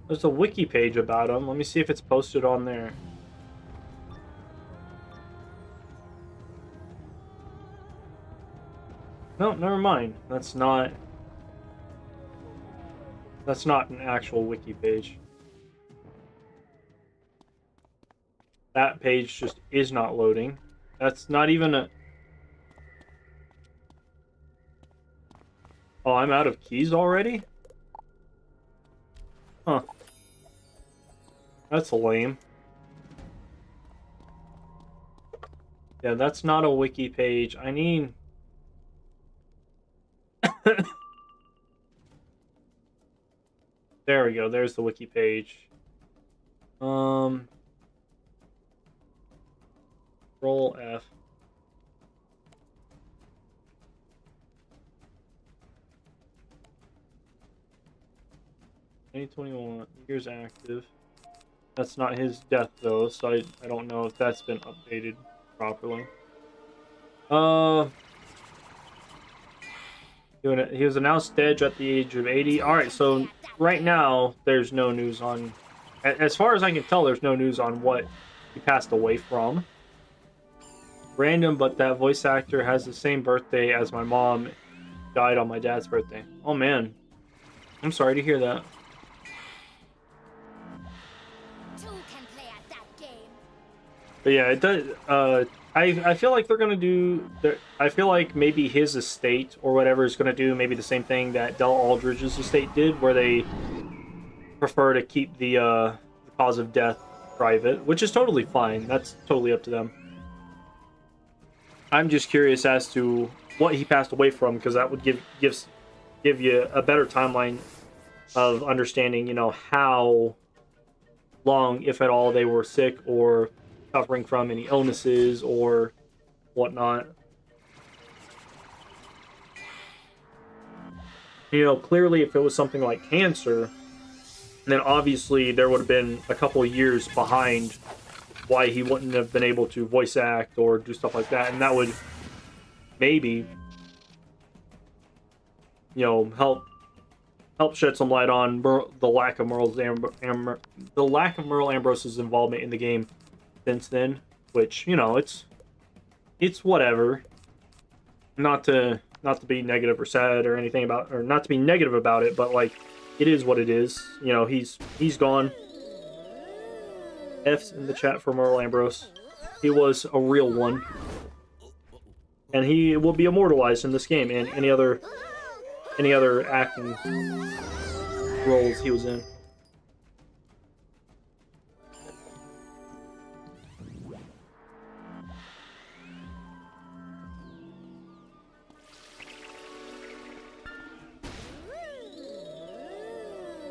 There's a wiki page about him. Let me see if it's posted on there. No, never mind. That's not an actual wiki page. That page just is not loading. That's not even a... Oh, I'm out of keys already? Huh. That's lame. Yeah, that's not a wiki page. I need... There we go. There's the wiki page. Roll F. $2021 years active. That's not his death though, so I don't know if that's been updated properly. He was announced dead at the age of 80. Alright, so right now there's no news on, as far as I can tell, there's no news on what he passed away from. Random, but that voice actor has the same birthday as my mom. Died on my dad's birthday. Oh man, I'm sorry to hear that. But yeah, it does. I feel like they're gonna do. I feel like maybe his estate or whatever is gonna do maybe the same thing that Del Aldridge's estate did, where they prefer to keep the cause of death private, which is totally fine. That's totally up to them. I'm just curious as to what he passed away from, because that would give you a better timeline of understanding, you know, how long, if at all, they were sick or suffering from any illnesses or whatnot. You know, clearly if it was something like cancer, then obviously there would have been a couple of years behind why he wouldn't have been able to voice act or do stuff like that, and that would maybe, you know, help shed some light on the lack of Merle Ambrose's involvement in the game since then, which, you know, it's whatever. Not to be negative or sad or anything about, or not to be negative about it, but like, it is what it is. You know, he's gone. F's in the chat for Merle Ambrose. He was a real one, and he will be immortalized in this game and any other acting roles he was in.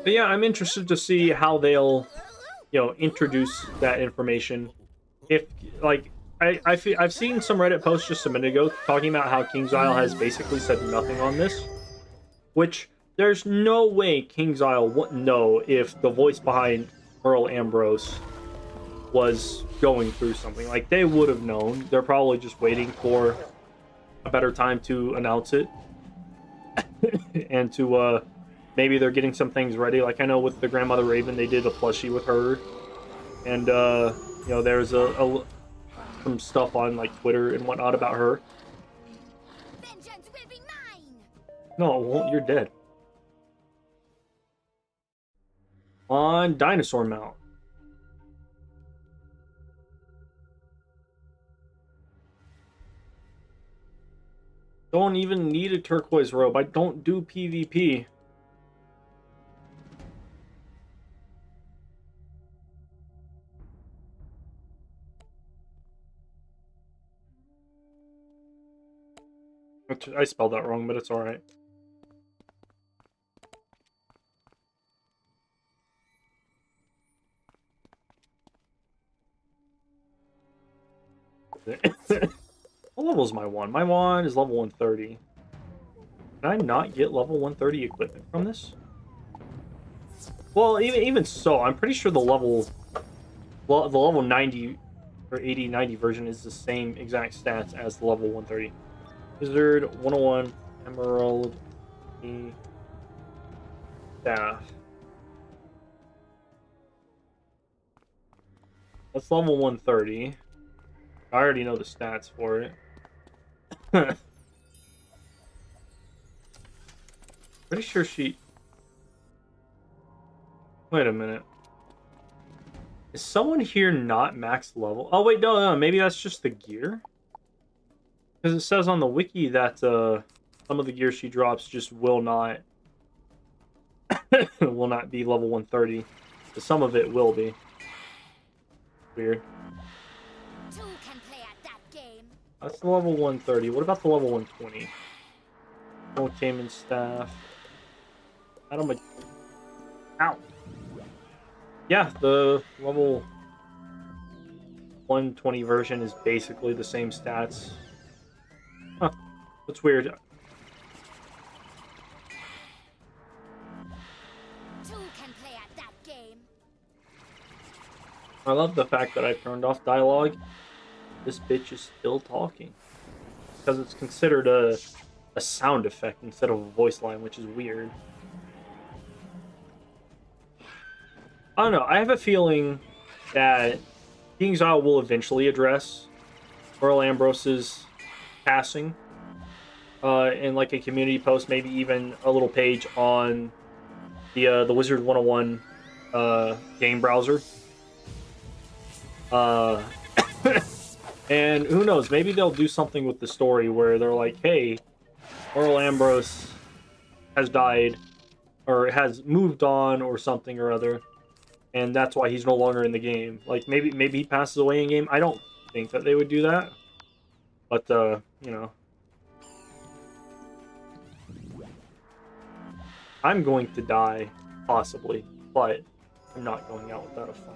But yeah, I'm interested to see how they'll, you know, introduce that information. If, like, I've seen some Reddit posts just a minute ago talking about how KingsIsle has basically said nothing on this, which there's no way KingsIsle wouldn't know if the voice behind Merle Ambrose was going through something. Like, they would have known. They're probably just waiting for a better time to announce it. And to, maybe they're getting some things ready. Like, I know with the Grandmother Raven, they did a plushie with her. And, you know, there's some stuff on, like, Twitter and whatnot about her. Vengeance will be mine. No, it won't. You're dead. On Dinosaur Mount. Don't even need a turquoise robe. I don't do PvP. I spelled that wrong, but it's alright. What level is my wand? My wand is level 130. Can I not get level 130 equipment from this? Well, even so, I'm pretty sure the level 90 or 80, 90 version is the same exact stats as the level 130. Wizard101 Emerald Staff. That's level 130. I already know the stats for it. Pretty sure she... Wait a minute. Is someone here not max level? Oh, wait, no, maybe that's just the gear? Because it says on the wiki that some of the gear she drops just will not will not be level 130. But some of it will be. Weird. Two can play at that game. That's the level 130. What about the level 120? Old Cayman staff. I don't... Ow! Yeah, the level 120 version is basically the same stats. Huh. That's weird. Two can play at that game. I love the fact that I've turned off dialogue. This bitch is still talking. Because it's considered a sound effect instead of a voice line, which is weird. I don't know. I have a feeling that King's Isle will eventually address Earl Ambrose's passing in like a community post, maybe even a little page on the Wizard101 game browser. And who knows? Maybe they'll do something with the story where they're like, "Hey, Earl Ambrose has died, or has moved on, or something or other." And that's why he's no longer in the game. Like, maybe he passes away in game. I don't think that they would do that. But, you know. I'm going to die, possibly. But I'm not going out without a fight.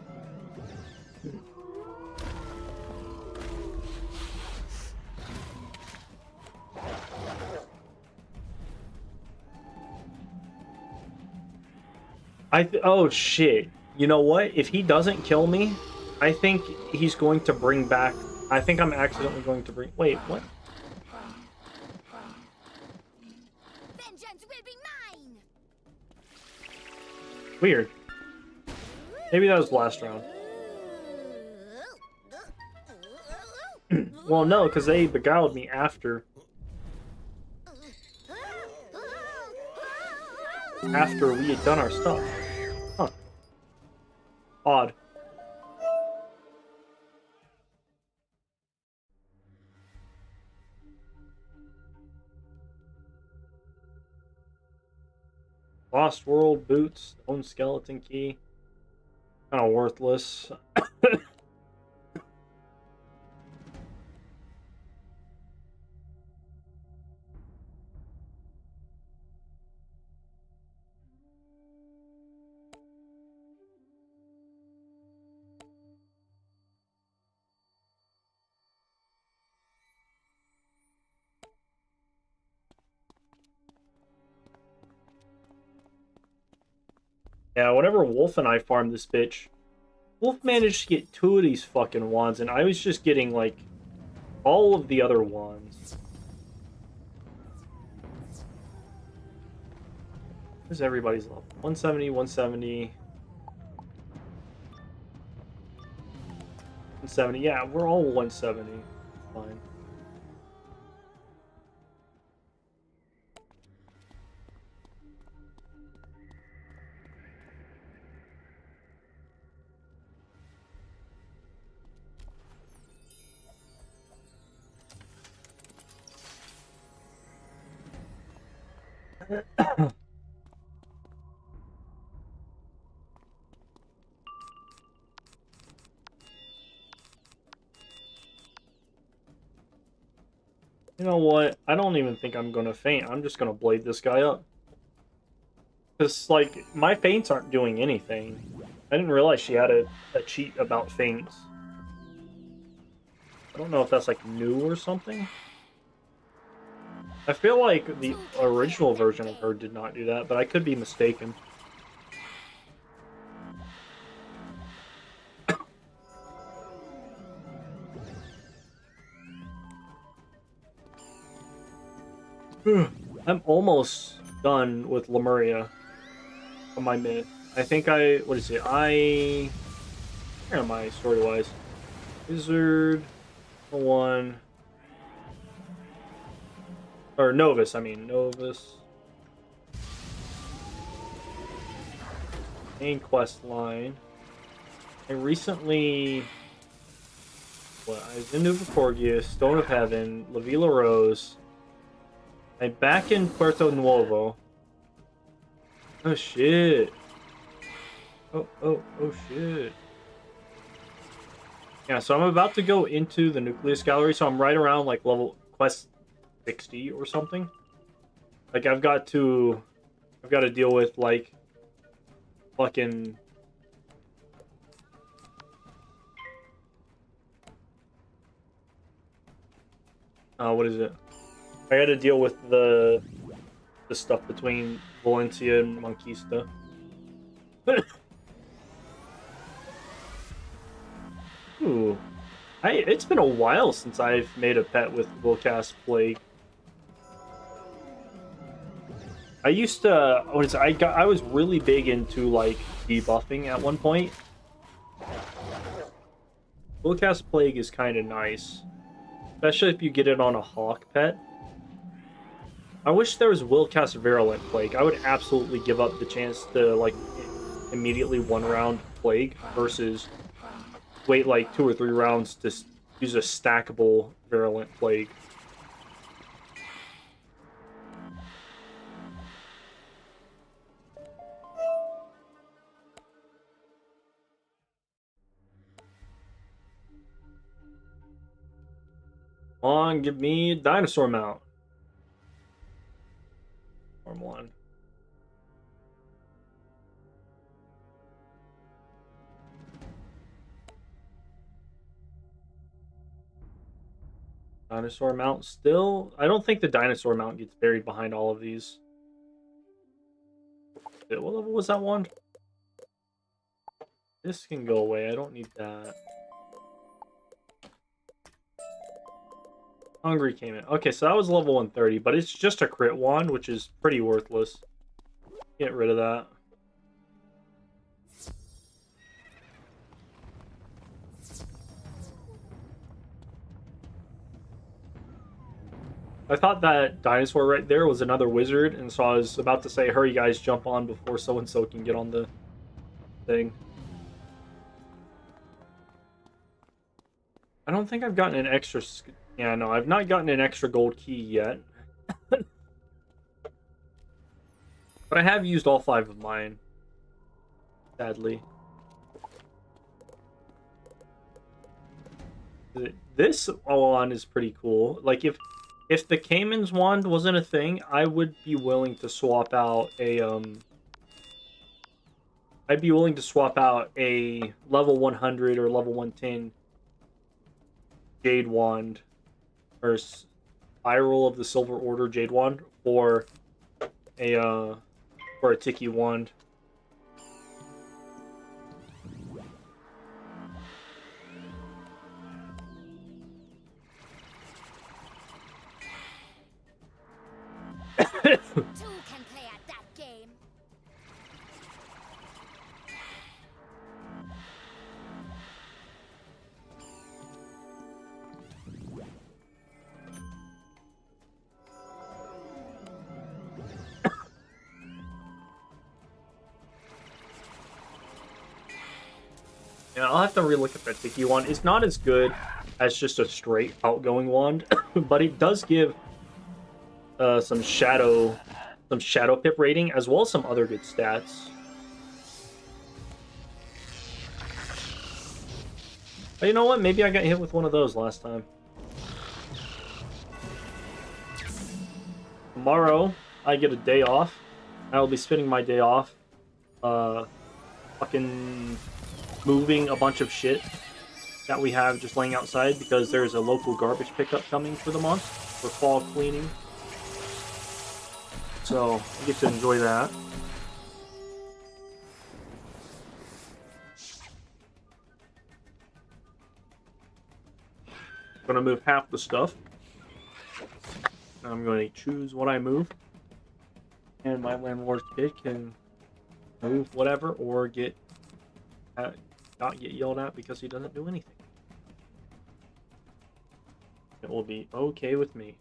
Oh, shit. You know what? If he doesn't kill me, I think he's going to bring back... I think I'm accidentally going to bring... Wait, what? Vengeance will be mine. Weird. Maybe that was the last round. Well, no, because they beguiled me after we had done our stuff. Huh. Odd. Lost World boots, stone skeleton key. Kind of worthless. Yeah, whenever Wolf and I farmed this bitch, Wolf managed to get 2 of these fucking wands, and I was just getting, like, all of the other wands. Where's everybody's level? 170, 170. 170. Yeah, we're all 170. Fine. You know what? I don't even think I'm gonna faint. I'm just gonna blade this guy up. Because, like, my feints aren't doing anything. I didn't realize she had a cheat about feints. I don't know if that's, like, new or something. I feel like the original version of her did not do that, but I could be mistaken. I'm almost done with Lemuria on my myth. I think what is it? Where am I story-wise? Wizard101. Or Novus, I mean. Novus. Main quest line. I recently... I was in Nuva-Corgius, Stone of Heaven, La Villa Rose. I'm back in Puerto Nuevo. Oh shit. Oh shit. Yeah, so I'm about to go into the Nucleus Gallery, so I'm right around like level quest 60 or something. Like I've got to deal with like fucking what is it? I got to deal with the stuff between Valencia and Monquista. Ooh. It's been a while since I've made a pet with Willcast Plague. I used to I was really big into like debuffing at one point. Willcast Plague is kind of nice, especially if you get it on a hawk pet. I wish there was Willcast Virulent Plague. I would absolutely give up the chance to like immediately one round Plague versus wait like 2 or 3 rounds to use a stackable Virulent Plague. Come on, give me a dinosaur mount. Form 1. Dinosaur mount still? I don't think the dinosaur mount gets buried behind all of these. What level was that one? This can go away. I don't need that. Hungry came in. Okay, so that was level 130, but it's just a crit wand, which is pretty worthless. Get rid of that. I thought that dinosaur right there was another wizard, and so I was about to say, hurry guys, jump on before so-and-so can get on the thing. I don't think I've gotten an extra... Yeah, no, I've not gotten an extra gold key yet. But I have used all 5 of mine. Sadly. This wand is pretty cool. Like, if the Cayman's wand wasn't a thing, I would be willing to swap out a, I'd be willing to swap out a level 100 or level 110 Jade Wand or Spiral of the Silver Order Jade Wand for a Tiki Wand. Two can play at that game. Yeah, I'll have to relook at that Tiki wand. It's not as good as just a straight outgoing wand, but it does give some shadow some Shadow Pip rating, as well as some other good stats. But you know what? Maybe I got hit with one of those last time. Tomorrow, I get a day off. I will be spending my day off fucking moving a bunch of shit that we have just laying outside because there's a local garbage pickup coming for the month for fall cleaning. So I get to enjoy that. I'm gonna move half the stuff. I'm going to choose what I move, and my landlord's kid can move whatever or not get yelled at because he doesn't do anything. It will be okay with me.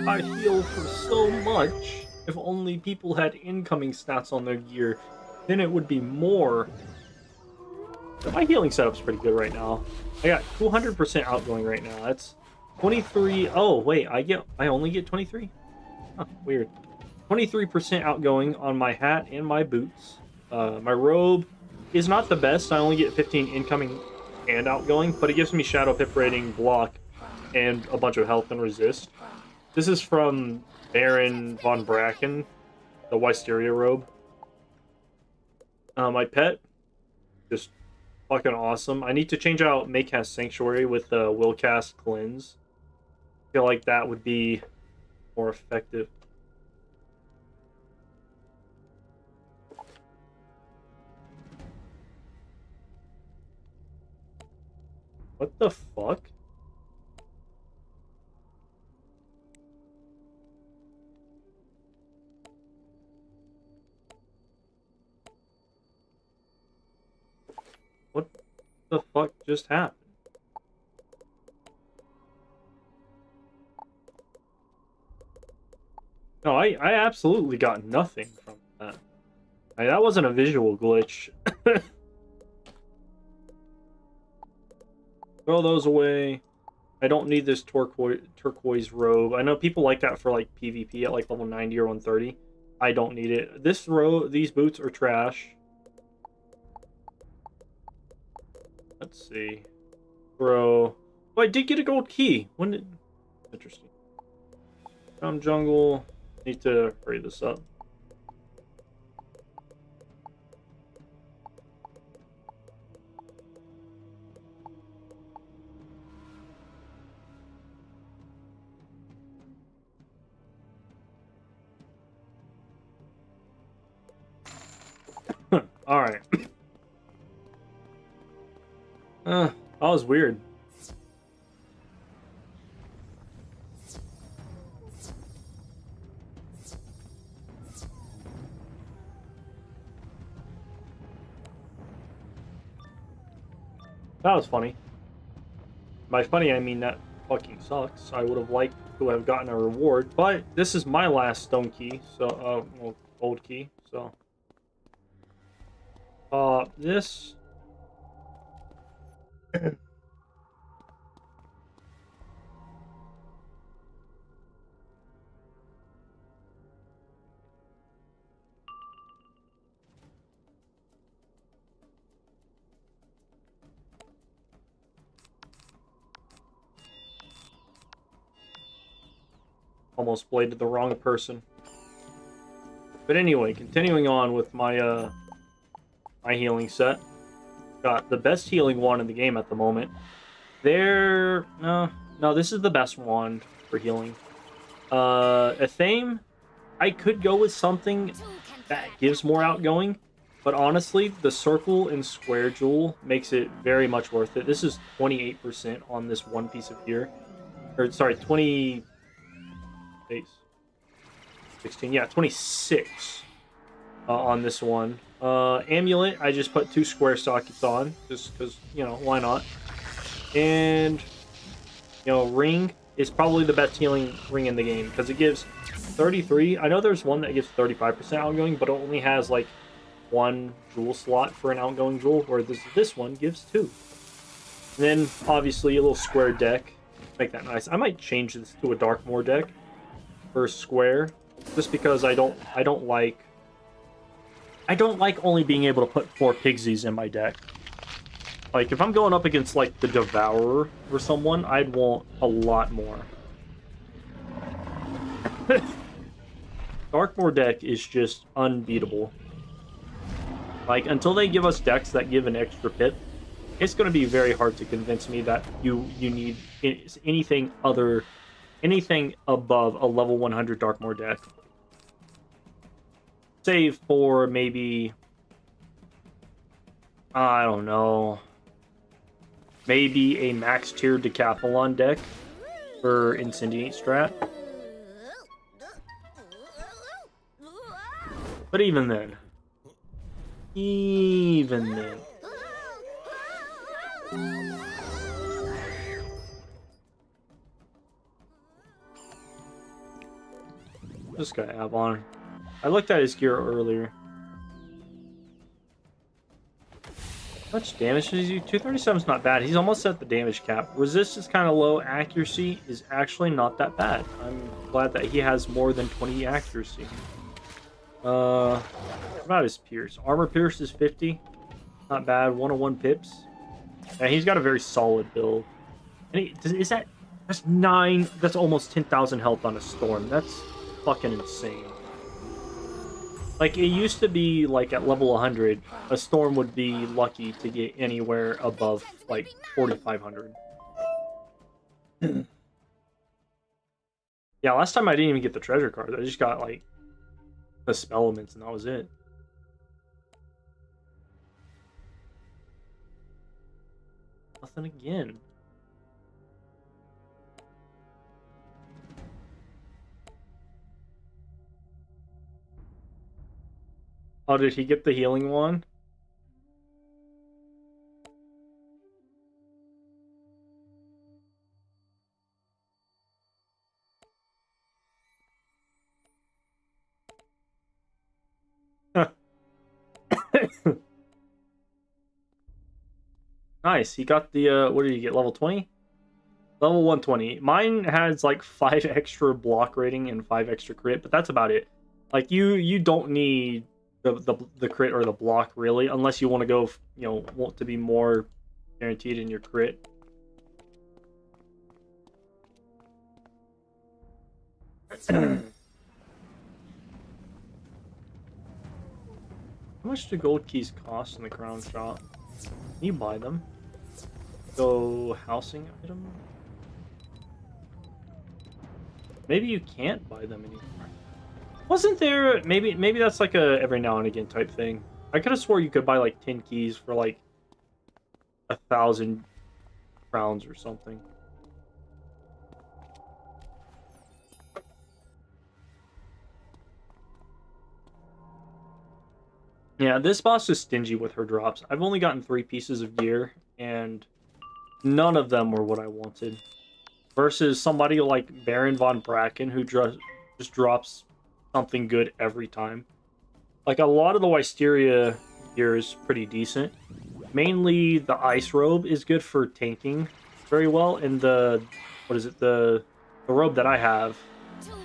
I heal for so much. If only people had incoming stats on their gear, then it would be more. But my healing setup's pretty good right now. I got 200% outgoing right now. That's 23. Oh wait, I only get 23. Huh, weird. 23% outgoing on my hat and my boots. My robe is not the best. I only get 15 incoming and outgoing, but it gives me Shadow Pip rating, block, and a bunch of health and resist. This is from Baron von Bracken, the Wisteria robe. My pet, just fucking awesome. I need to change out Maycast Sanctuary with Willcast Cleanse. I feel like that would be more effective. What the fuck? What the fuck just happened? No, I absolutely got nothing from that. That wasn't a visual glitch. Throw those away. I don't need this turquoise robe. I know people like that for like PvP at like level 90 or 130. I don't need it. This robe, these boots are trash. Let's see. Bro. Oh, I did get a gold key. When did... Interesting. Jungle. Need to hurry this up. Alright. That was weird. That was funny. By funny, I mean that fucking sucks. I would have liked to have gotten a reward, but this is my last stone key, so, well, gold key, so. This. Almost bladed the wrong person. But anyway, continuing on with my my healing set. Got the best healing wand in the game at the moment. No, this is the best wand for healing. Athame, I could go with something that gives more outgoing, but honestly, the circle and square jewel makes it very much worth it. This is 28% on this one piece of gear. Or, sorry, 16, yeah, 26 on this one. Amulet, I just put 2 square sockets on, just because, you know, why not? And, you know, ring is probably the best healing ring in the game, because it gives 33. I know there's one that gives 35% outgoing, but it only has, like, 1 jewel slot for an outgoing jewel, where this one gives 2. And then, obviously, a little square deck. Make that nice. I might change this to a Darkmoor deck for square, just because I don't like only being able to put 4 Pigsies in my deck. Like, if I'm going up against, like, the Devourer or someone, I'd want a lot more. Darkmoor deck is just unbeatable. Like, until they give us decks that give an extra pip, it's going to be very hard to convince me that you need anything above a level 100 Darkmoor deck. Save for maybe, I don't know, maybe a max tier Decathlon deck for Incendiate strat. But even then. This guy, Avon. I looked at his gear earlier. How much damage does he do? 237 is not bad. He's almost at the damage cap. Resist is kind of low. Accuracy is actually not that bad. I'm glad that he has more than 20 accuracy. What about his pierce? Armor pierce is 50. Not bad. 101 pips. Yeah, he's got a very solid build. And that's 9. That's almost 10,000 health on a storm. That's fucking insane. Like, it used to be, like, at level 100, a storm would be lucky to get anywhere above, like, 4,500. Yeah, last time I didn't even get the treasure card. I just got, like, the spell elements, and that was it. Nothing again. Oh, did he get the healing one? Nice. He got the what did he get? Level 20? Level 120. Mine has like 5 extra block rating and 5 extra crit, but that's about it. Like, you don't need the crit or the block, really, unless you want to go, you know, want to be more guaranteed in your crit. How much do gold keys cost in the crown shop? Can you buy them? Go housing item? Maybe you can't buy them anymore. Wasn't there... Maybe that's like a every now and again type thing. I could have swore you could buy like 10 keys for like 1,000 crowns or something. Yeah, this boss is stingy with her drops. I've only gotten 3 pieces of gear, and none of them were what I wanted. Versus somebody like Baron von Bracken, who just drops something good every time. Like, a lot of the Wisteria gear is pretty decent. Mainly, the Ice Robe is good for tanking very well, and the... what is it? The robe that I have,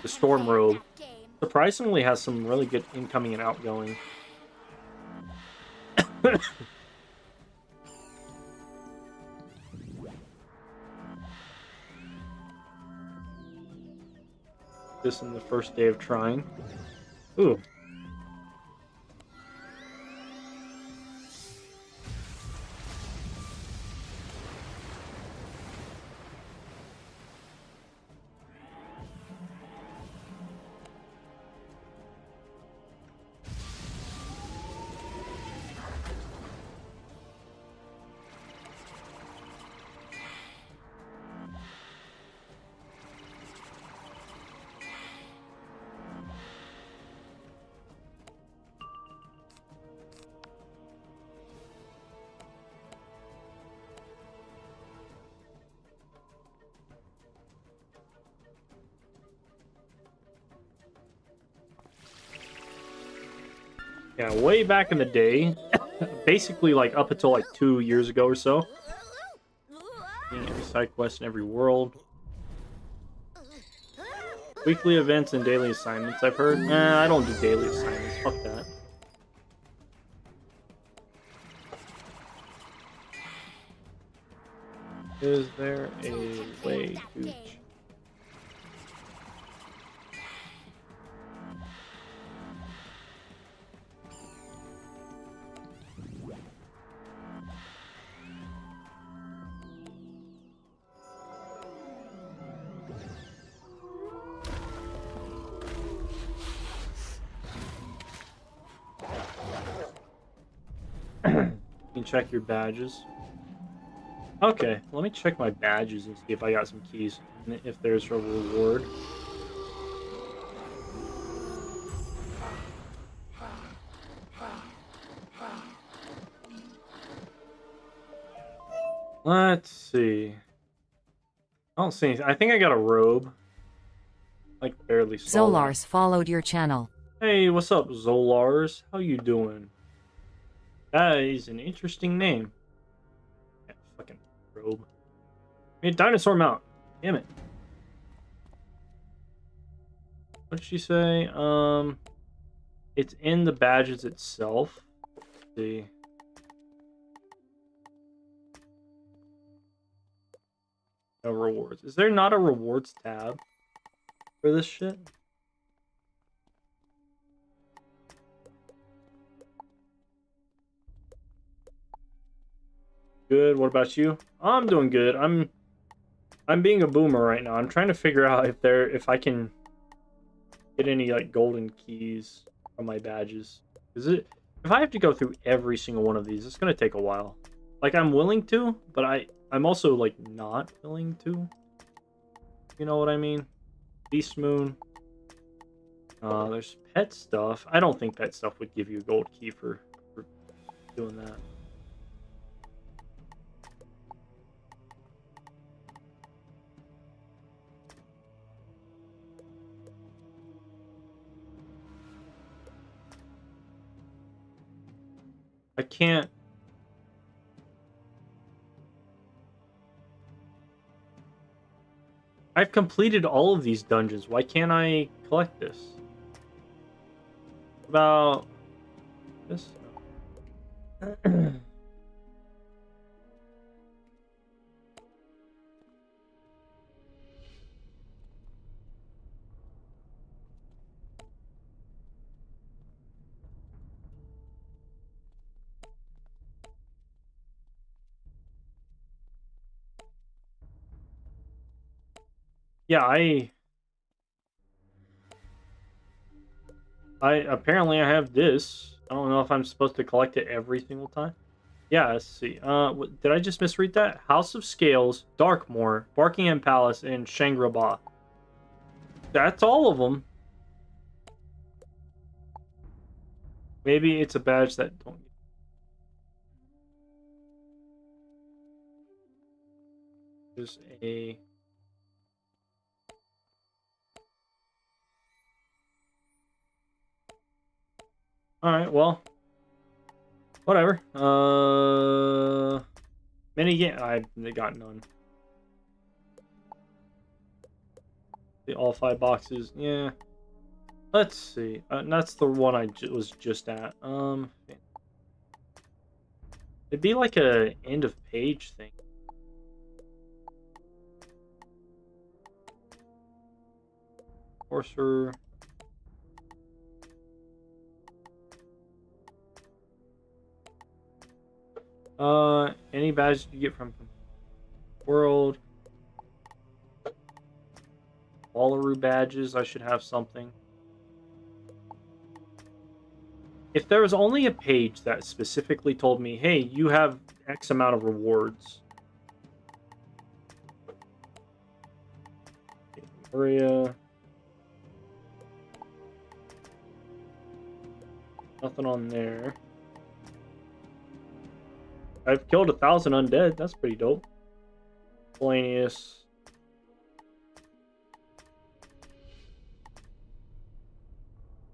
the Storm Robe, surprisingly has some really good incoming and outgoing. This in the first day of trying. Ooh. Yeah, way back in the day, basically like up until like 2 years ago or so, doing every side quest in every world. Weekly events and daily assignments, I've heard. I don't do daily assignments. Fuck that. Is there a way to... You can check your badges. Okay, let me check my badges and see if I got some keys and if there's a reward. Let's see. I don't see anything. I think I got a robe. Like, barely saw Zolars followed your channel. that. Hey, what's up, Zolars? How you doing? That is an interesting name. Yeah, fucking robe. Hey, dinosaur mount. Damn it. What did she say? It's in the badges itself. Let's see. No rewards. Is there not a rewards tab for this shit? Good. What about you? I'm doing good. I'm being a boomer right now. I'm trying to figure out if I can get any like golden keys from my badges. If I have to go through every single one of these, it's gonna take a while. Like, I'm willing to, but I'm also like not willing to. You know what I mean? Beast Moon. There's pet stuff. I don't think pet stuff would give you a gold key for doing that. I can't. I've completed all of these dungeons. Why can't I collect this? What about this? Yeah, I apparently I have this. I don't know if I'm supposed to collect it every single time. Yeah, let's see. Did I just misread that? House of Scales, Darkmoor, Buckingham Palace, and Shangri-La. That's all of them. Maybe it's a badge that don't. There's a. Alright, well. Whatever. Mini game. I got none. All 5 boxes. Yeah. Let's see. That's the one I was just at. It'd be like a end of page thing. Sorcerer. Any badge you get from world. Wallaroo badges, I should have something. If there was only a page that specifically told me, hey, you have X amount of rewards. Area. Nothing on there. I've killed 1,000 undead. That's pretty dope. Polanius.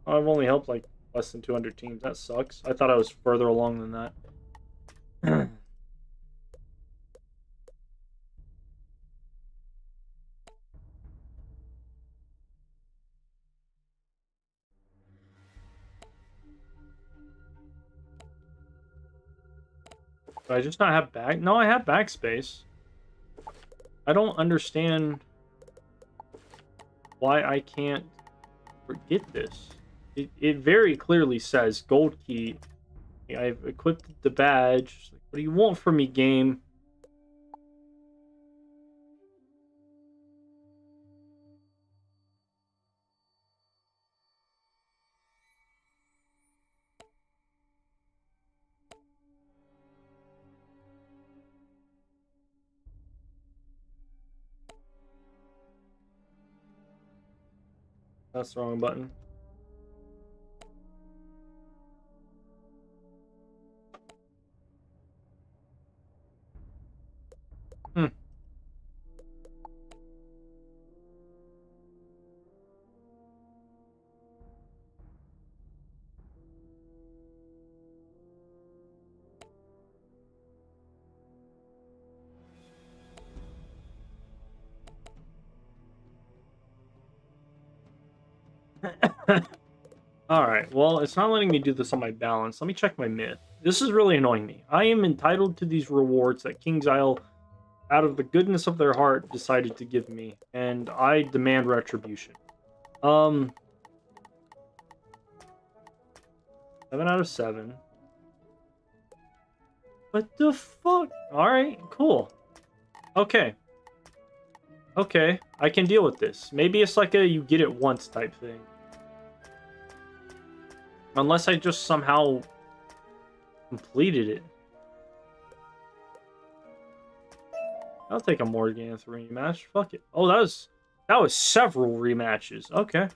I've only helped like Less than 200 teams. That sucks. I thought I was further along than that. Do I just not have back? No, I have backspace. I don't understand why I can't forget this. It very clearly says gold key. I've equipped the badge. What do you want from me, game? That's the wrong button. Hmm. Alright, well, it's not letting me do this on my balance. Let me check my myth. This is really annoying me. I am entitled to these rewards that King's Isle, out of the goodness of their heart, decided to give me, and I demand retribution. 7 out of 7. What the fuck? Alright, cool. Okay. Okay, I can deal with this. Maybe it's like a you get it once type thing. Unless I just somehow completed it. I'll take a Morganth rematch. Fuck it. Oh, that was several rematches. Okay.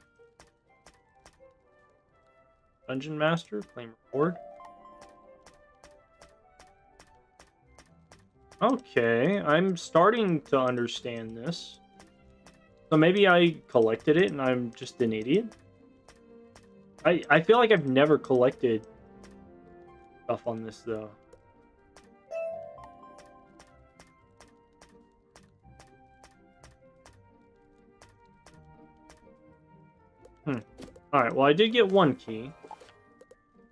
Dungeon Master, claim reward. Okay, I'm starting to understand this. So maybe I collected it and I'm just an idiot? I feel like I've never collected stuff on this, though. Alright, well, I did get one key.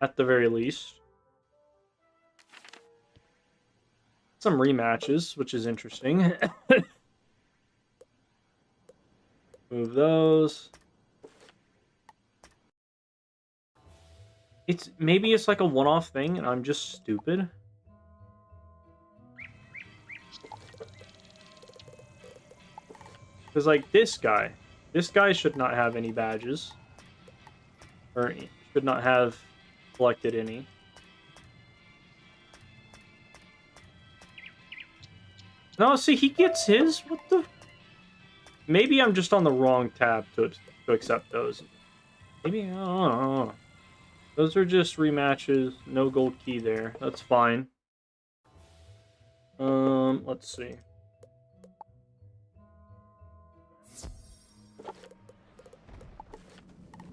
At the very least. Some rematches, which is interesting. Move those. Maybe it's like a one-off thing and I'm just stupid. Because like this guy should not have any badges. Or should not have collected any. No, see, he gets his? What the? Maybe I'm just on the wrong tab to accept those. Maybe, I don't know. Those are just rematches. No gold key there. That's fine. Let's see.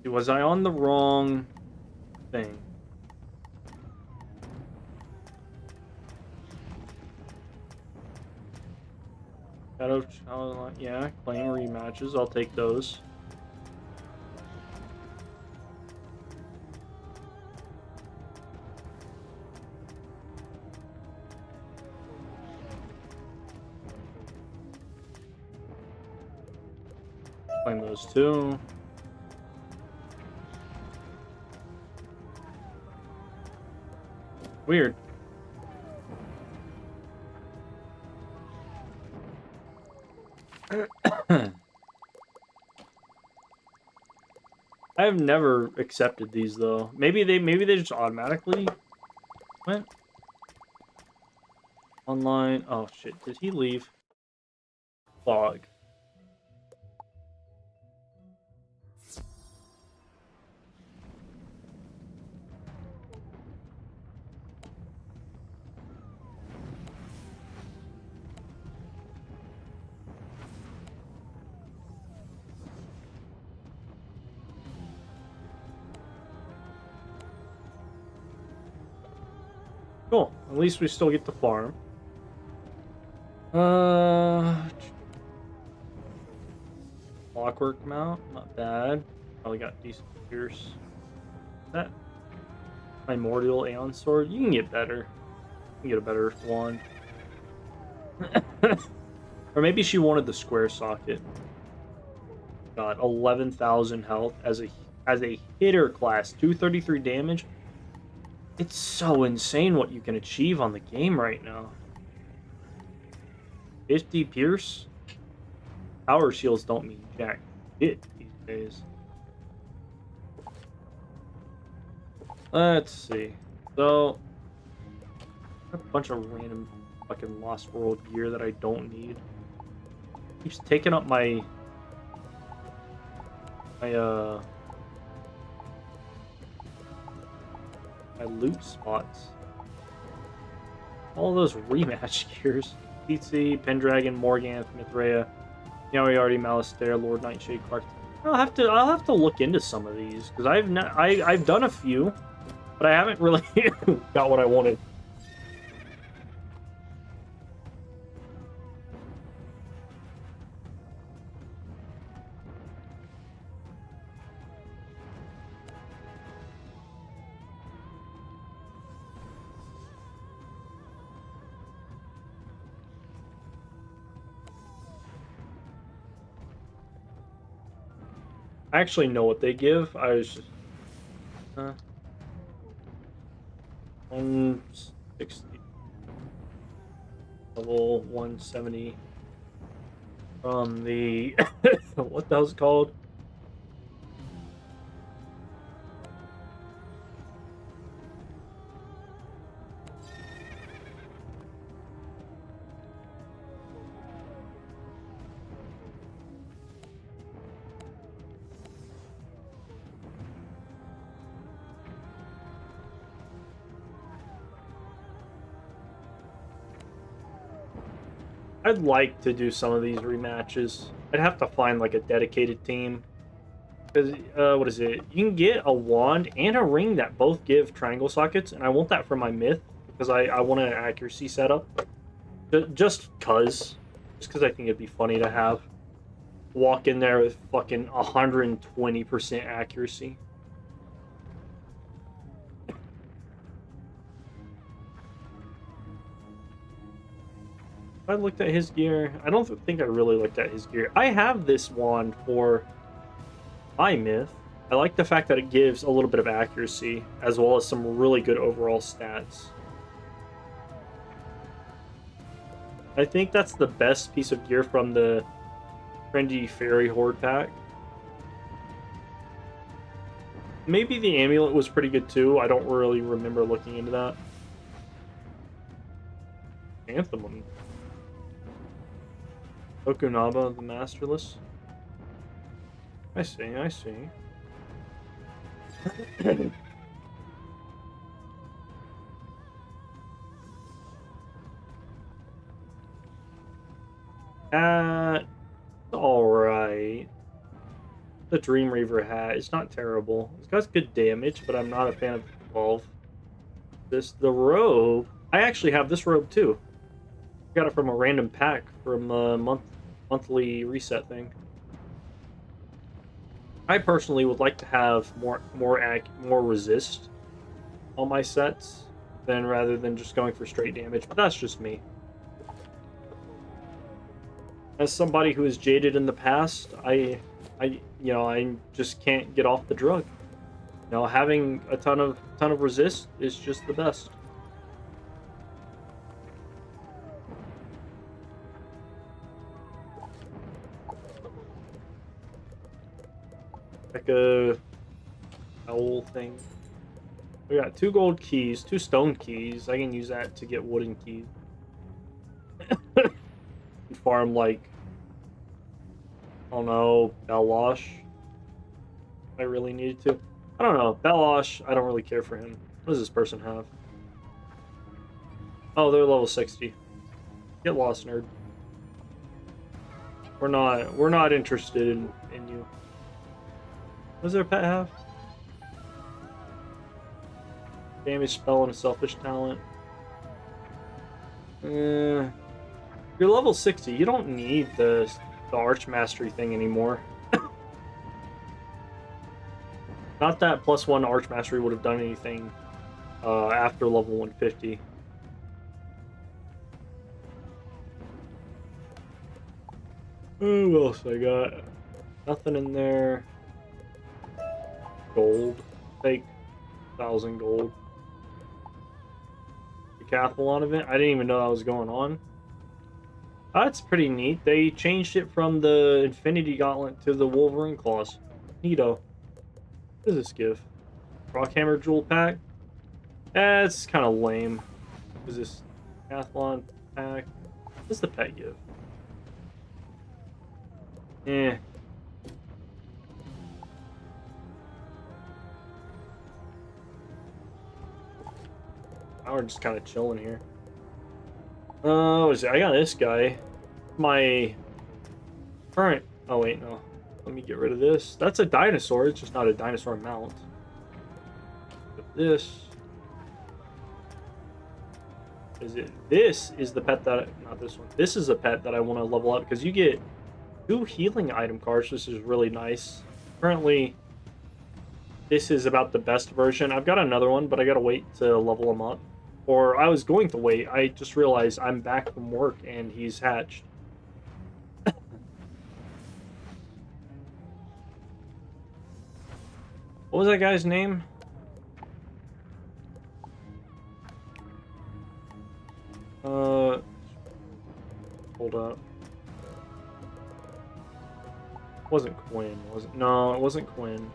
Was I on the wrong thing? Yeah, claim rematches. I'll take those. Claim those too. Weird. I've never accepted these though. Maybe they just automatically went online. Oh shit! Did he leave? Fog. Cool. At least we still get to farm. Clockwork mount, not bad. Probably got decent pierce. That primordial Aeon sword, you can get better. You can get a better wand. Or maybe she wanted the square socket. Got 11,000 health as a hitter class, 233 damage. It's so insane what you can achieve on the game right now. 50 pierce. Power shields don't mean jack shit these days. Let's see. So, a bunch of random fucking Lost World gear that I don't need. Keeps taking up my loot spots. All those rematch gears. PC, Pendragon, Morganth, Mithrea, Yari, Malastare, Lord Nightshade, Clark. I'll have to look into some of these because I've done a few, but I haven't really got what I wanted. I actually know what they give. I was just 160 level 170 from the what the hell's it called? I'd like to do some of these rematches. I'd have to find like a dedicated team. Because, what is it? You can get a wand and a ring that both give triangle sockets, and I want that for my myth because I want an accuracy setup. Just cause I think it'd be funny to have. Walk in there with fucking 120% accuracy. I looked at his gear. I don't think I really looked at his gear. I have this wand for my myth. I like the fact that it gives a little bit of accuracy as well as some really good overall stats. I think that's the best piece of gear from the trendy fairy horde pack. Maybe the amulet was pretty good too. I don't really remember looking into that. Anthem one. Tokunaba the Masterless. I see, I see. Alright. The Dream Reaver hat, it's not terrible. It's got good damage, but I'm not a fan of 12. The robe, I actually have this robe too. Got it from a random pack from a monthly reset thing. I personally would like to have more resist on my sets rather than just going for straight damage, but that's just me. As somebody who is jaded in the past, I just can't get off the drug. You know, having a ton of resist is just the best. Like a owl thing. We got 2 gold keys, 2 stone keys. I can use that to get wooden keys. Farm like, I don't know, Balosh. I really needed to. I don't know, Balosh, I don't really care for him. What does this person have? Oh, they're level 60. Get lost, nerd. We're not interested in you. What does their pet have? Damage spell and a selfish talent. You're level 60. You don't need the Arch Mastery thing anymore. Not that +1 Arch Mastery would have done anything after level 150. Oh, what else I got? Nothing in there. Gold. Take 1,000 gold. Decathlon event. I didn't even know that was going on. That's pretty neat. They changed it from the Infinity Gauntlet to the Wolverine Claws. Neato. What does this give? Rockhammer Jewel Pack? It's kind of lame. What is this? Decathlon Pack? What does the pet give? Eh. Now we're just kind of chilling here. What is it? I got this guy. My current... Oh, wait, no. Let me get rid of this. That's a dinosaur. It's just not a dinosaur mount. This. Is it? This is the pet that... Not this one. This is a pet that I want to level up because you get 2 healing item cards. This is really nice. Currently, this is about the best version. I've got another one, but I gotta wait to level him up. Or I was going to wait. I just realized I'm back from work and he's hatched. What was that guy's name? Hold up. It wasn't Quinn, was it? No, it wasn't Quinn.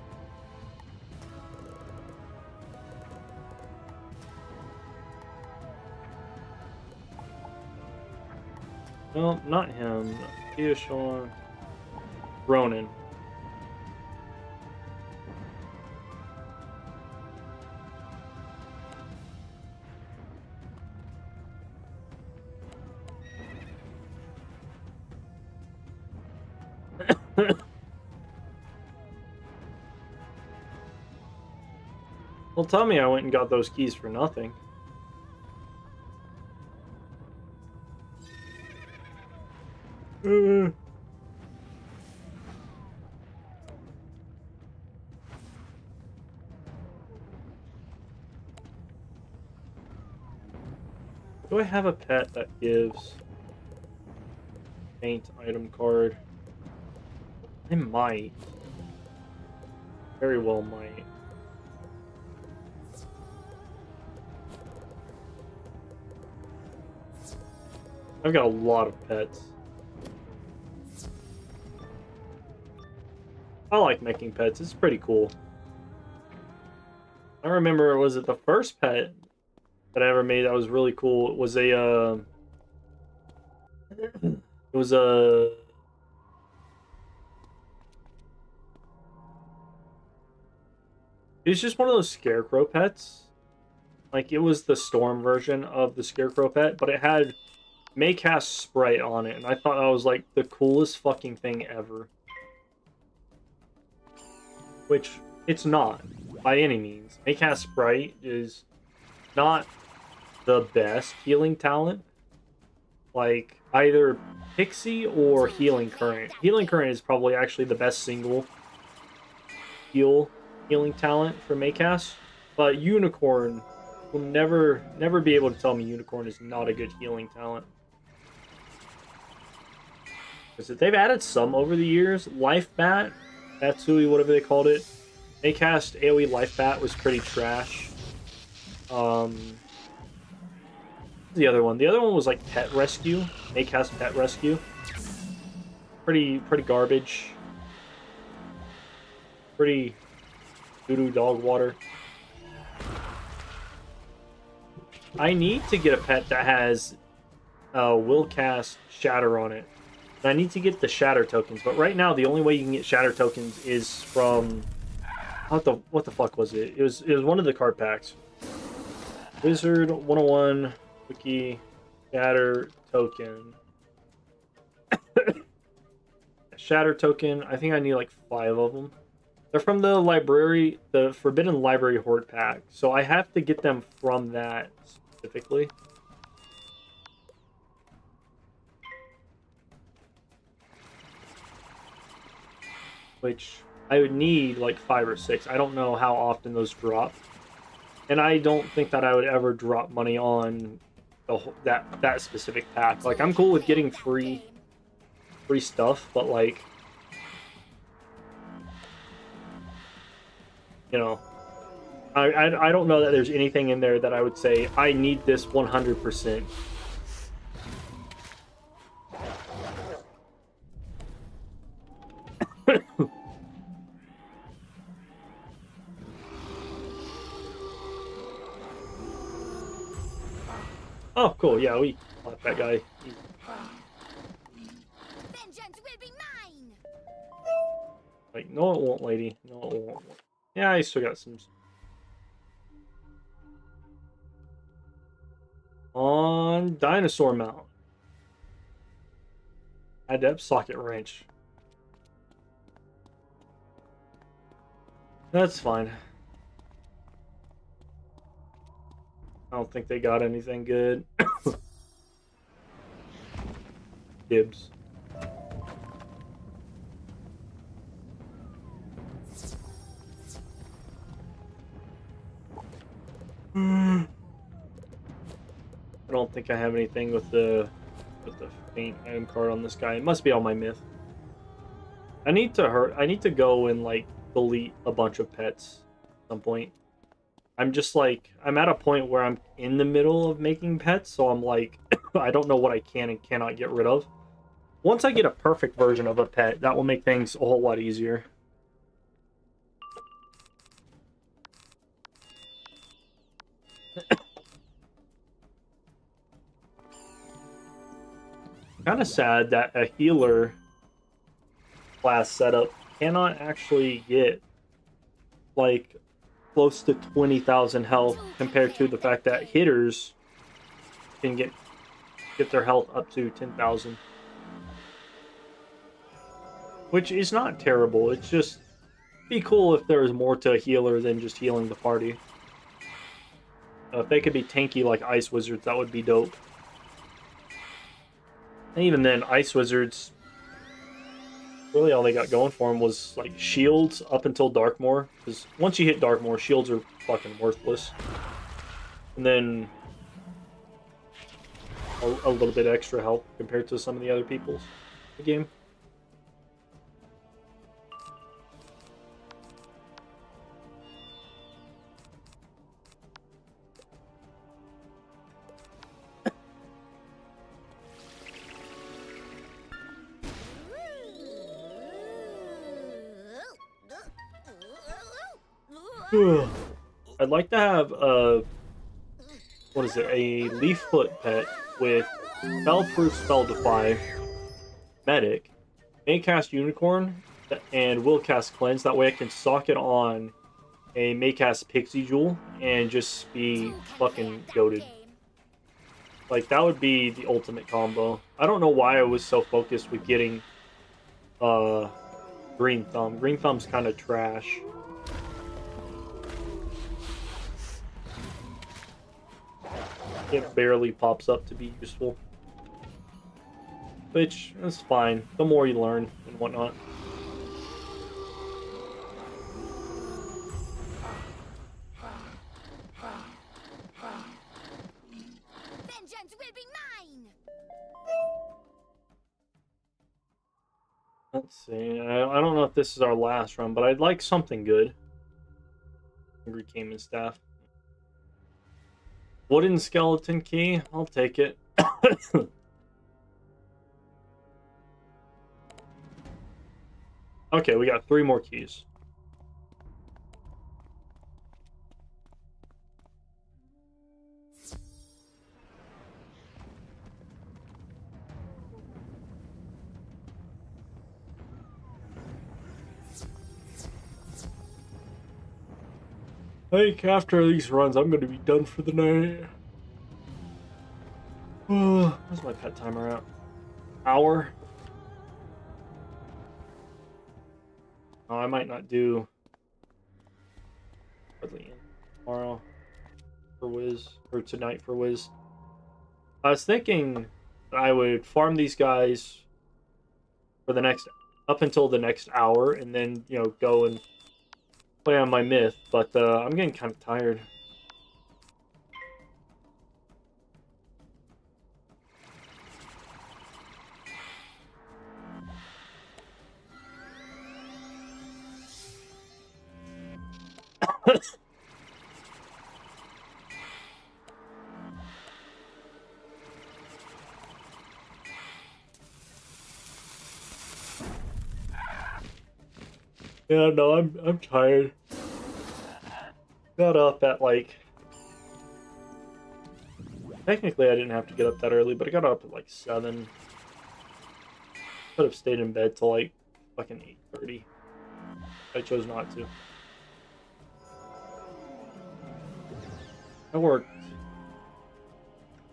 No, not him. Sean. Ronan. Well, tell me I went and got those keys for nothing. Do I have a pet that gives paint item card? I might. Very well might. I've got a lot of pets. I like making pets. It's pretty cool. I remember, was it the first pet that I ever made that was really cool? It was a, it was a... It was just one of those scarecrow pets. Like, it was the storm version of the scarecrow pet, but it had Maycast Sprite on it, and I thought that was, like, the coolest fucking thing ever. Which, it's not, by any means. Maycast Sprite is not the best healing talent. Like, either Pixie or Healing Current. Healing Current is probably actually the best single healing talent for Maycast. But Unicorn will never be able to tell me Unicorn is not a good healing talent. Because they've added some over the years. Life Bat, Matsui, whatever they called it. Maycast AoE Life Bat was pretty trash. The other one was like Pet Rescue. Maycast Pet Rescue. Pretty garbage. Pretty doo-doo dog water. I need to get a pet that has will cast Shatter on it. And I need to get the Shatter tokens, but right now the only way you can get Shatter tokens is from what the fuck was it? It was one of the card packs. Wizard101 Wiki Shatter token. Shatter token. I think I need like 5 of them. They're from the library, the Forbidden Library Horde pack. So I have to get them from that specifically. which I would need like 5 or 6. I don't know how often those drop. And I don't think that I would ever drop money on that specific pack. Like, I'm cool with getting free stuff, but like, you know, I don't know that there's anything in there that I would say I need this 100%. Oh, cool. Yeah, we fought that guy. Vengeance will be mine. Like, no, it won't, lady. No, it won't. Yeah, I still got some. On Dinosaur Mount. Adept Socket Wrench. That's fine. I don't think they got anything good. Dibs. I don't think I have anything with the faint item card on this guy. It must be on my myth. I need to go and like delete a bunch of pets at some point. I'm just like, I'm at a point where I'm in the middle of making pets, so I'm like, I don't know what I can and cannot get rid of. Once I get a perfect version of a pet, that will make things a whole lot easier. Kind of sad that a healer class setup cannot actually get like close to 20,000 health compared to the fact that hitters can get their health up to 10,000, which is not terrible. It's just be cool if there was more to a healer than just healing the party. If they could be tanky like Ice Wizards, that would be dope. And even then, Ice Wizards, really all they got going for them was like shields up until Darkmoor. Because once you hit Darkmoor, shields are fucking worthless. And then a little bit extra help compared to some of the other people's the game. I'd like to have a, what is it, a Leaffoot pet with Spellproof, Spell Defy, Medic, may cast Unicorn, and will cast Cleanse. That way I can sock it on a may cast Pixie Jewel and just be fucking goated. Like, that would be the ultimate combo. I don't know why I was so focused with getting Green Thumb. Green Thumb's kind of trash. It barely pops up to be useful. Which is fine. The more you learn and whatnot. Vengeance will be mine. Let's see. I don't know if this is our last run, but I'd like something good. Hungry Cayman Staff. Wooden Skeleton Key. I'll take it. Okay, we got 3 more keys. I think after these runs, I'm going to be done for the night. Where's my pet timer at? Hour? Oh, I might not do hardly tomorrow for Wiz, or tonight for Wiz. I was thinking I would farm these guys for the next up until the next hour, and then, you know, go and play on my myth. But I'm getting kind of tired. Yeah, no, I'm tired. Got up at like, technically I didn't have to get up that early, but I got up at like 7. Could have stayed in bed till like fucking 8:30. I chose not to. I worked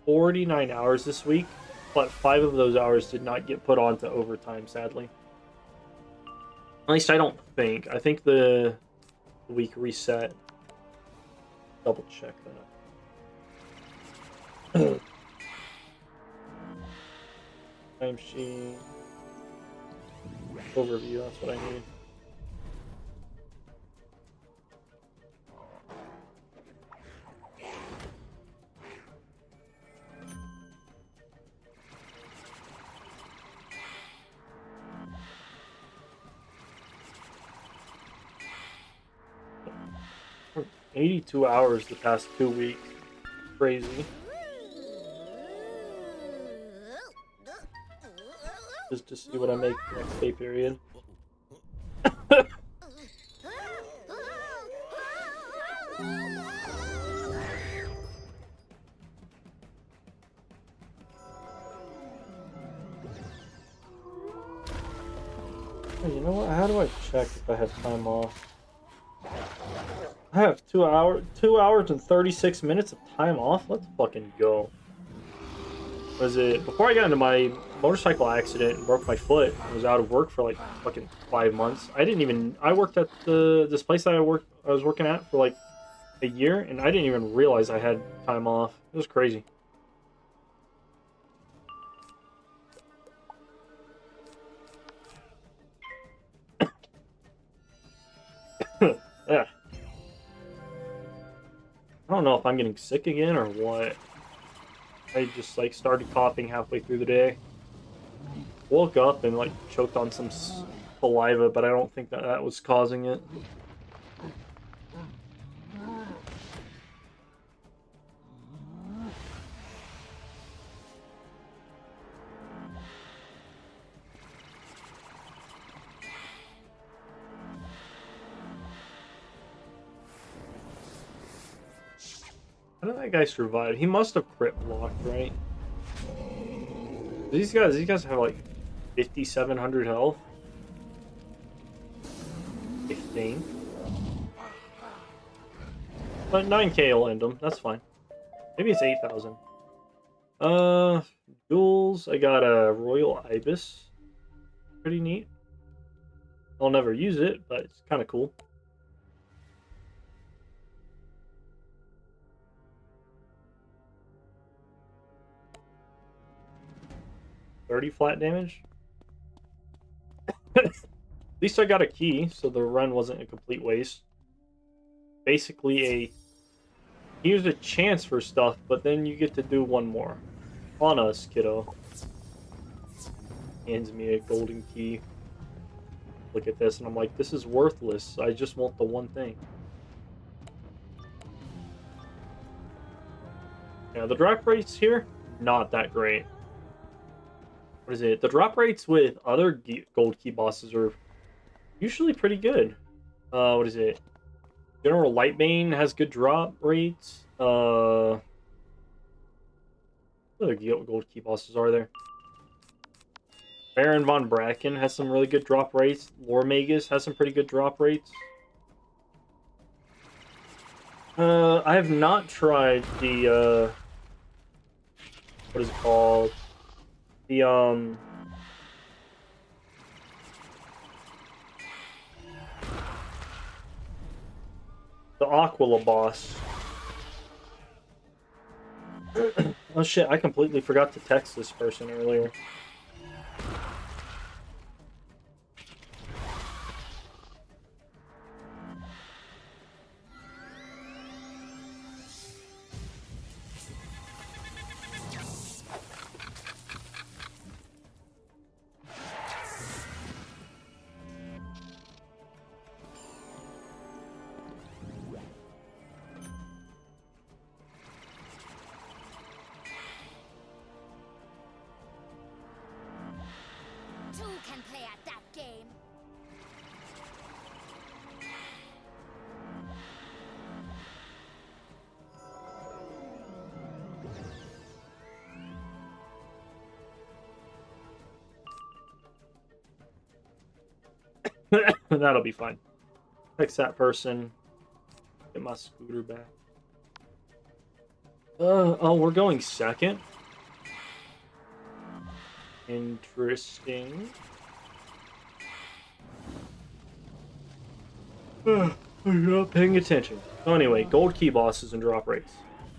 49 hours this week, but 5 of those hours did not get put onto overtime, sadly. At least I don't think. I think the week reset. Double check that. Timesheet. Overview, that's what I need. Worked 82 hours the past 2 weeks. Crazy. Just to see what I make next pay period. Hey, you know what? How do I check if I have time off? I have 2 hours and 36 minutes of time off? Let's fucking go. Was it before I got into my motorcycle accident and broke my foot? I was out of work for like fucking 5 months. I worked at this place that I was working at for like a year, and I didn't even realize I had time off. It was crazy. Yeah. I don't know if I'm getting sick again or what. I just like started coughing halfway through the day. Woke up and like choked on some saliva, but I don't think that was causing it. How did that guy survive? He must have crit blocked, right? These guys have like 5,700 health. I think. But 9k will end them. That's fine. Maybe it's 8,000. Duels. I got a Royal Ibis. Pretty neat. I'll never use it, but it's kind of cool. $30 flat damage. At least I got a key, so the run wasn't a complete waste. Basically, here's a chance for stuff, but then you get to do one more. On us, kiddo. Hands me a golden key. Look at this, and I'm like, this is worthless. I just want the one thing. Yeah, the drop rates here, not that great. What is it? The drop rates with other gold key bosses are usually pretty good. What is it? General Lightbane has good drop rates. What other gold key bosses are there? Baron von Bracken has some really good drop rates. Lore Magus has some pretty good drop rates. I have not tried the what is it called? The Aquila boss. Oh shit, I completely forgot to text this person earlier. That'll be fine. Fix that person. Get my scooter back. Oh, we're going second. Interesting. I'm not paying attention. So anyway, gold key bosses and drop rates.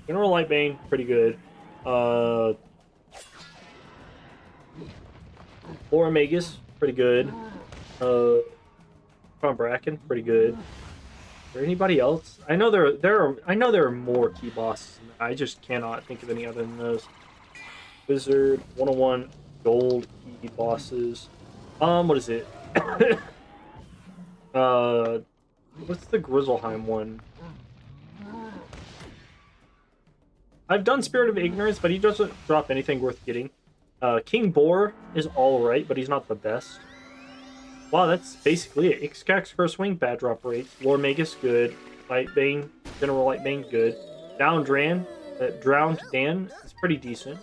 General Lightbane, pretty good. Laura Magus, pretty good. Bracken, pretty good. Is there anybody else? I know there are more key bosses. I just cannot think of any other than those. Wizard101 gold key bosses. What is it? What's the Grizzleheim one? I've done Spirit of Ignorance, but he doesn't drop anything worth getting. King Boar is alright, but he's not the best. Wow, that's basically it. Ixcax Curse Wing, bad drop rates. Lord Magus, good. Lightbane, General Lightbane, good. Drowned Dan is pretty decent.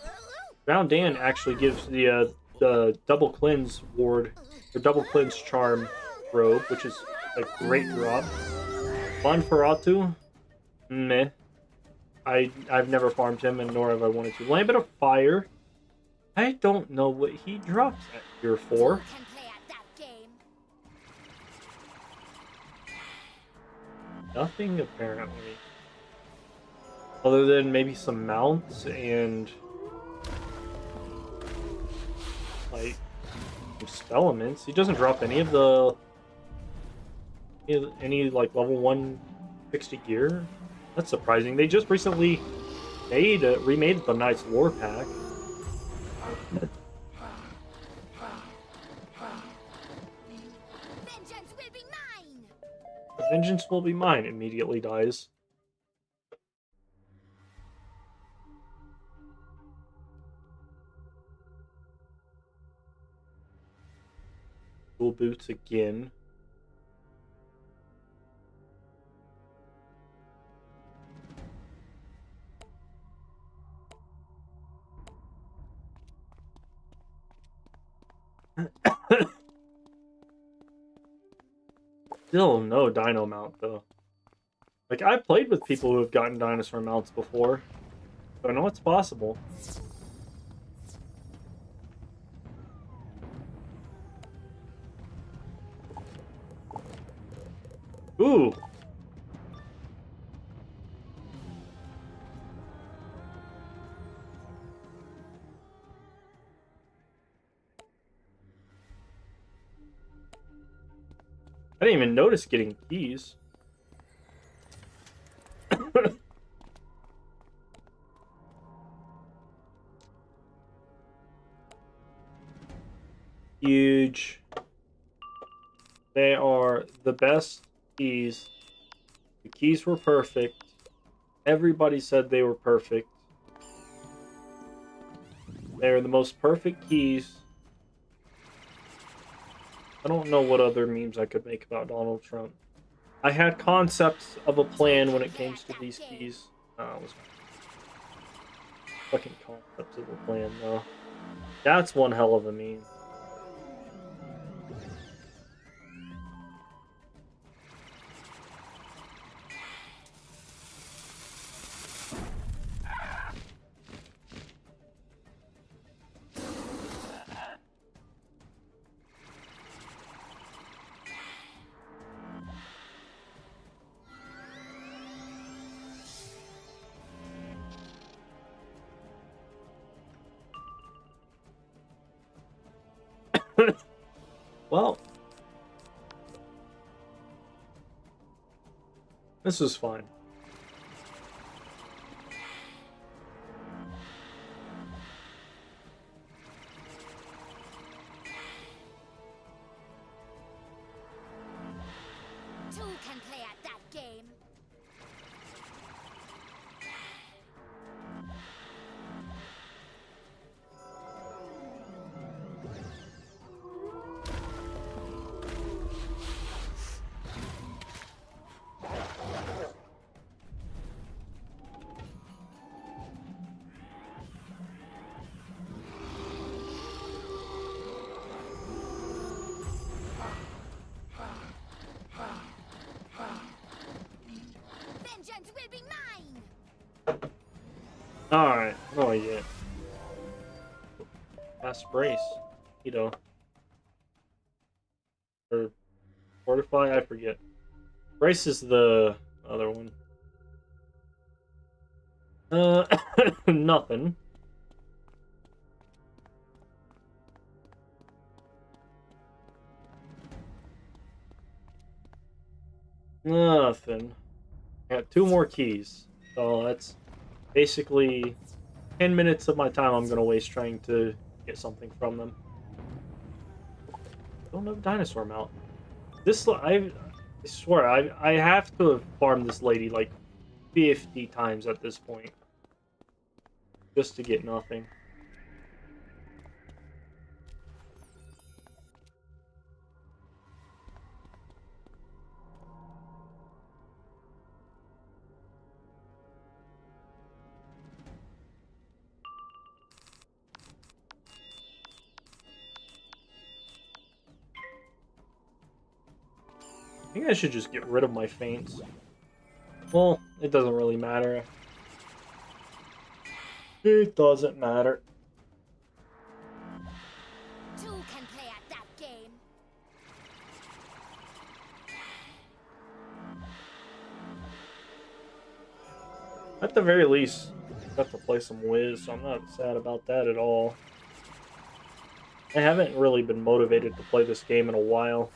Drowned Dan actually gives the double cleanse ward, or double cleanse charm robe, which is a great drop. Bonferatu, meh. I've never farmed him, and nor have I wanted to. Lambent of Fire, I don't know what he drops at tier 4. Nothing, apparently. Other than maybe some mounts and... like... spell elements. He doesn't drop any of the... any like, level 160 gear. That's surprising. They just recently remade the Knight's Lore pack. Vengeance will be mine. Vengeance will be mine. Immediately dies. Cool boots again. Still no dino mount though. Like, I've played with people who have gotten dinosaur mounts before, so I know it's possible. Ooh. I didn't even notice getting keys. Huge. They are the best keys. The keys were perfect. Everybody said they were perfect. They're the most perfect keys. I don't know what other memes I could make about Donald Trump. I had concepts of a plan when it came to these keys. It was fucking concepts of a plan, though. That's one hell of a meme. Well, this is fine. Two can play at that game. Alright, what do I get? Fast brace. You know. Or fortify, I forget. Brace is the other one. Nothing. Nothing. I got 2 more keys. So that's basically 10 minutes of my time I'm gonna waste trying to get something from them. Don't have a dinosaur mount. This I swear I have to have farmed this lady like 50 times at this point just to get nothing. I think I should just get rid of my feints. Well, it doesn't really matter. It doesn't matter. Two can play at that game. At the very least, I got to play some Wiz, so I'm not sad about that at all. I haven't really been motivated to play this game in a while.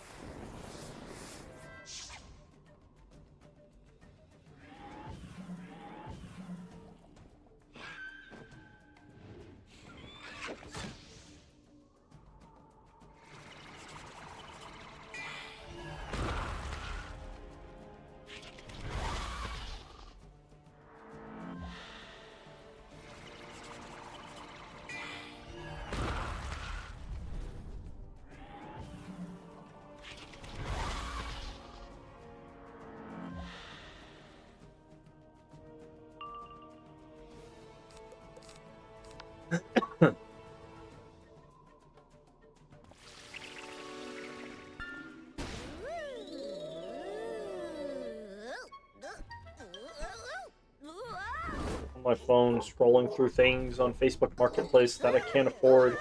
On my phone, scrolling through things on Facebook Marketplace that I can't afford.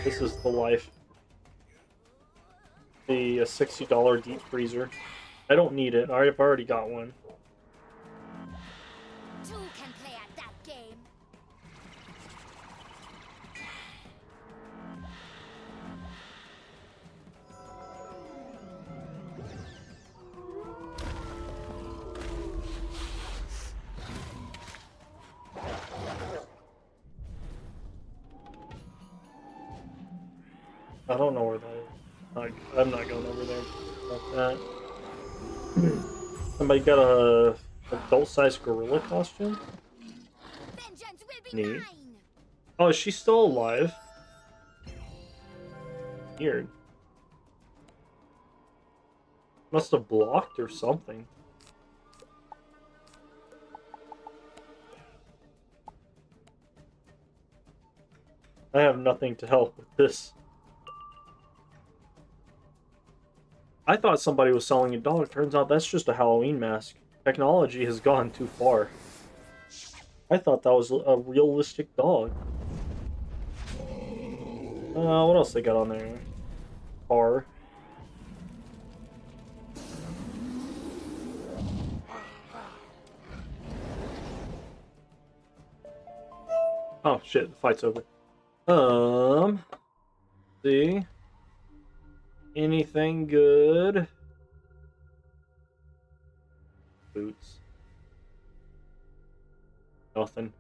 This is the life. The $60 deep freezer. I don't need it. I've already got one. Two can play at that game. I don't know where that is. I'm not going over there. Like that. Somebody got a adult-sized gorilla costume? Vengeance will be Neat. mine. Oh, is she still alive? Weird. Must have blocked or something. I have nothing to help with this. I thought somebody was selling a dog. Turns out that's just a Halloween mask. Technology has gone too far. I thought that was a realistic dog. What else they got on there? Car. Oh shit, the fight's over. See? Anything good? Boots. Nothing.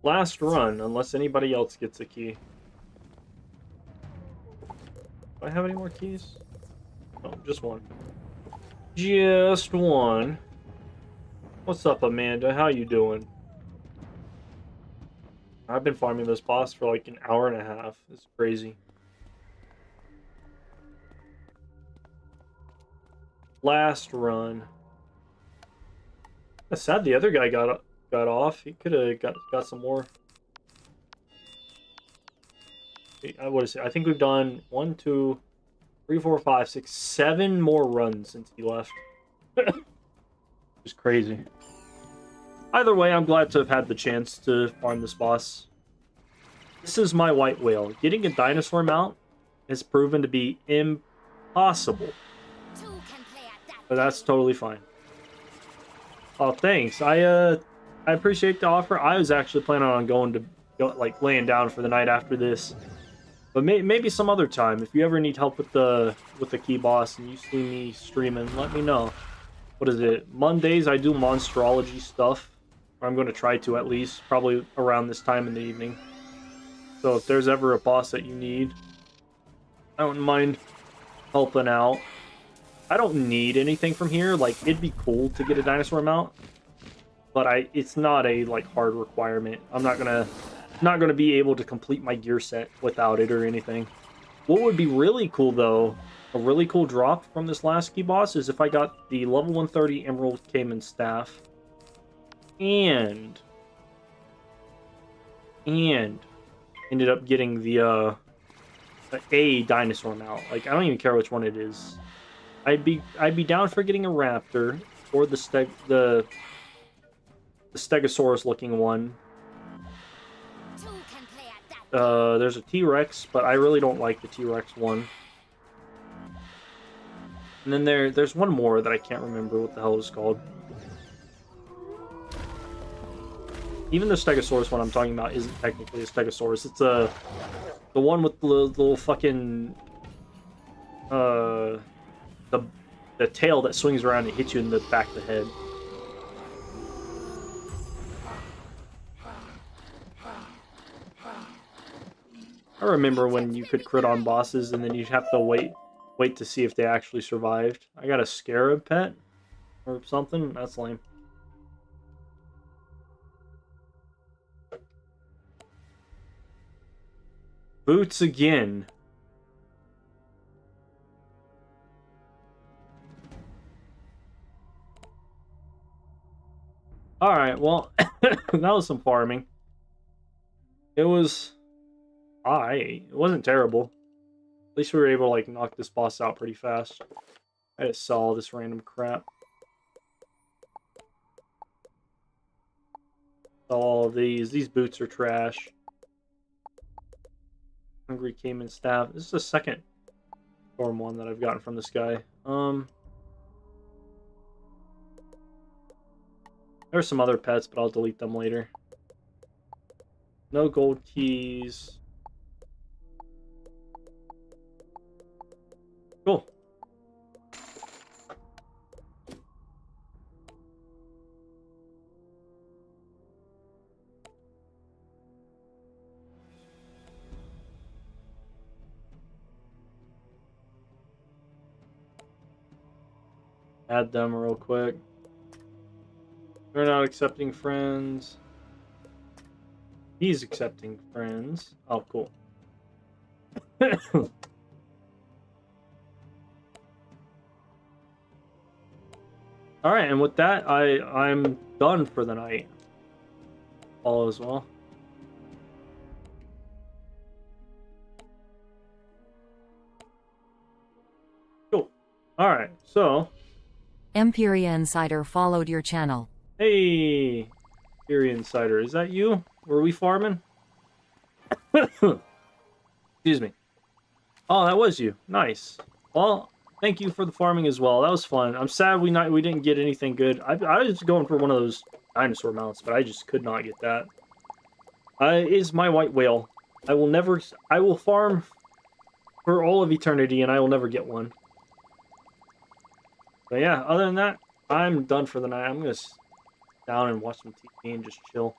Last run, unless anybody else gets a key. Do I have any more keys? Oh, just one. Just one. What's up, Amanda? How you doing? I've been farming this boss for like an hour and a half. It's crazy. Last run. That's sad the other guy got off. He could have got some more. What is it? I think we've done 1, 2, 3, 4, 5, 6, 7 more runs since he left. Just crazy. Either way, I'm glad to have had the chance to farm this boss. This is my white whale. Getting a dinosaur mount has proven to be impossible. Two can play at that But that's totally fine. Oh, thanks. I appreciate the offer. I was actually planning on like laying down for the night after this. But maybe some other time. If you ever need help with the key boss and you see me streaming, let me know. What is it? Mondays I do monsterology stuff. Or I'm going to try to at least. Probably around this time in the evening. So if there's ever a boss that you need, I don't mind helping out. I don't need anything from here. Like, it'd be cool to get a dinosaur mount. But it's not a like hard requirement. I'm not gonna be able to complete my gear set without it or anything. What would be really cool though, a really cool drop from this last key boss is if I got the level 130 Emerald Cayman Staff and ended up getting the a dinosaur mount. Like, I don't even care which one it is. I'd be down for getting a raptor or the Stegosaurus looking one. two can play at that There's a T-Rex, but I really don't like the T-Rex one. And then there's one more that I can't remember what the hell it's called. Even the Stegosaurus one I'm talking about isn't technically a Stegosaurus. It's the one with the little fucking the tail that swings around and hits you in the back of the head. I remember when you could crit on bosses and then you'd have to wait to see if they actually survived. I got a scarab pet or something. That's lame. Boots again. Alright, well, that was some farming. It was... It wasn't terrible. At least we were able to, like, knock this boss out pretty fast. I just saw all this random crap. All of these boots are trash. Hungry Cayman Staff. This is the second storm one that I've gotten from this guy. There's some other pets, but I'll delete them later. No gold keys. Cool. Add them real quick. They're not accepting friends. He's accepting friends. Oh, cool. Alright, and with that, I'm done for the night. All as well. Cool. Alright, so... Empiria Insider followed your channel. Hey! Fury Insider, is that you? Were we farming? Excuse me. Oh, that was you. Nice. Well... Thank you for the farming as well. That was fun. I'm sad we didn't get anything good. I was going for one of those dinosaur mounts, but I just could not get that. Is my white whale. I will farm for all of eternity, and I will never get one. But yeah, other than that, I'm done for the night. I'm gonna sit down and watch some TV and just chill.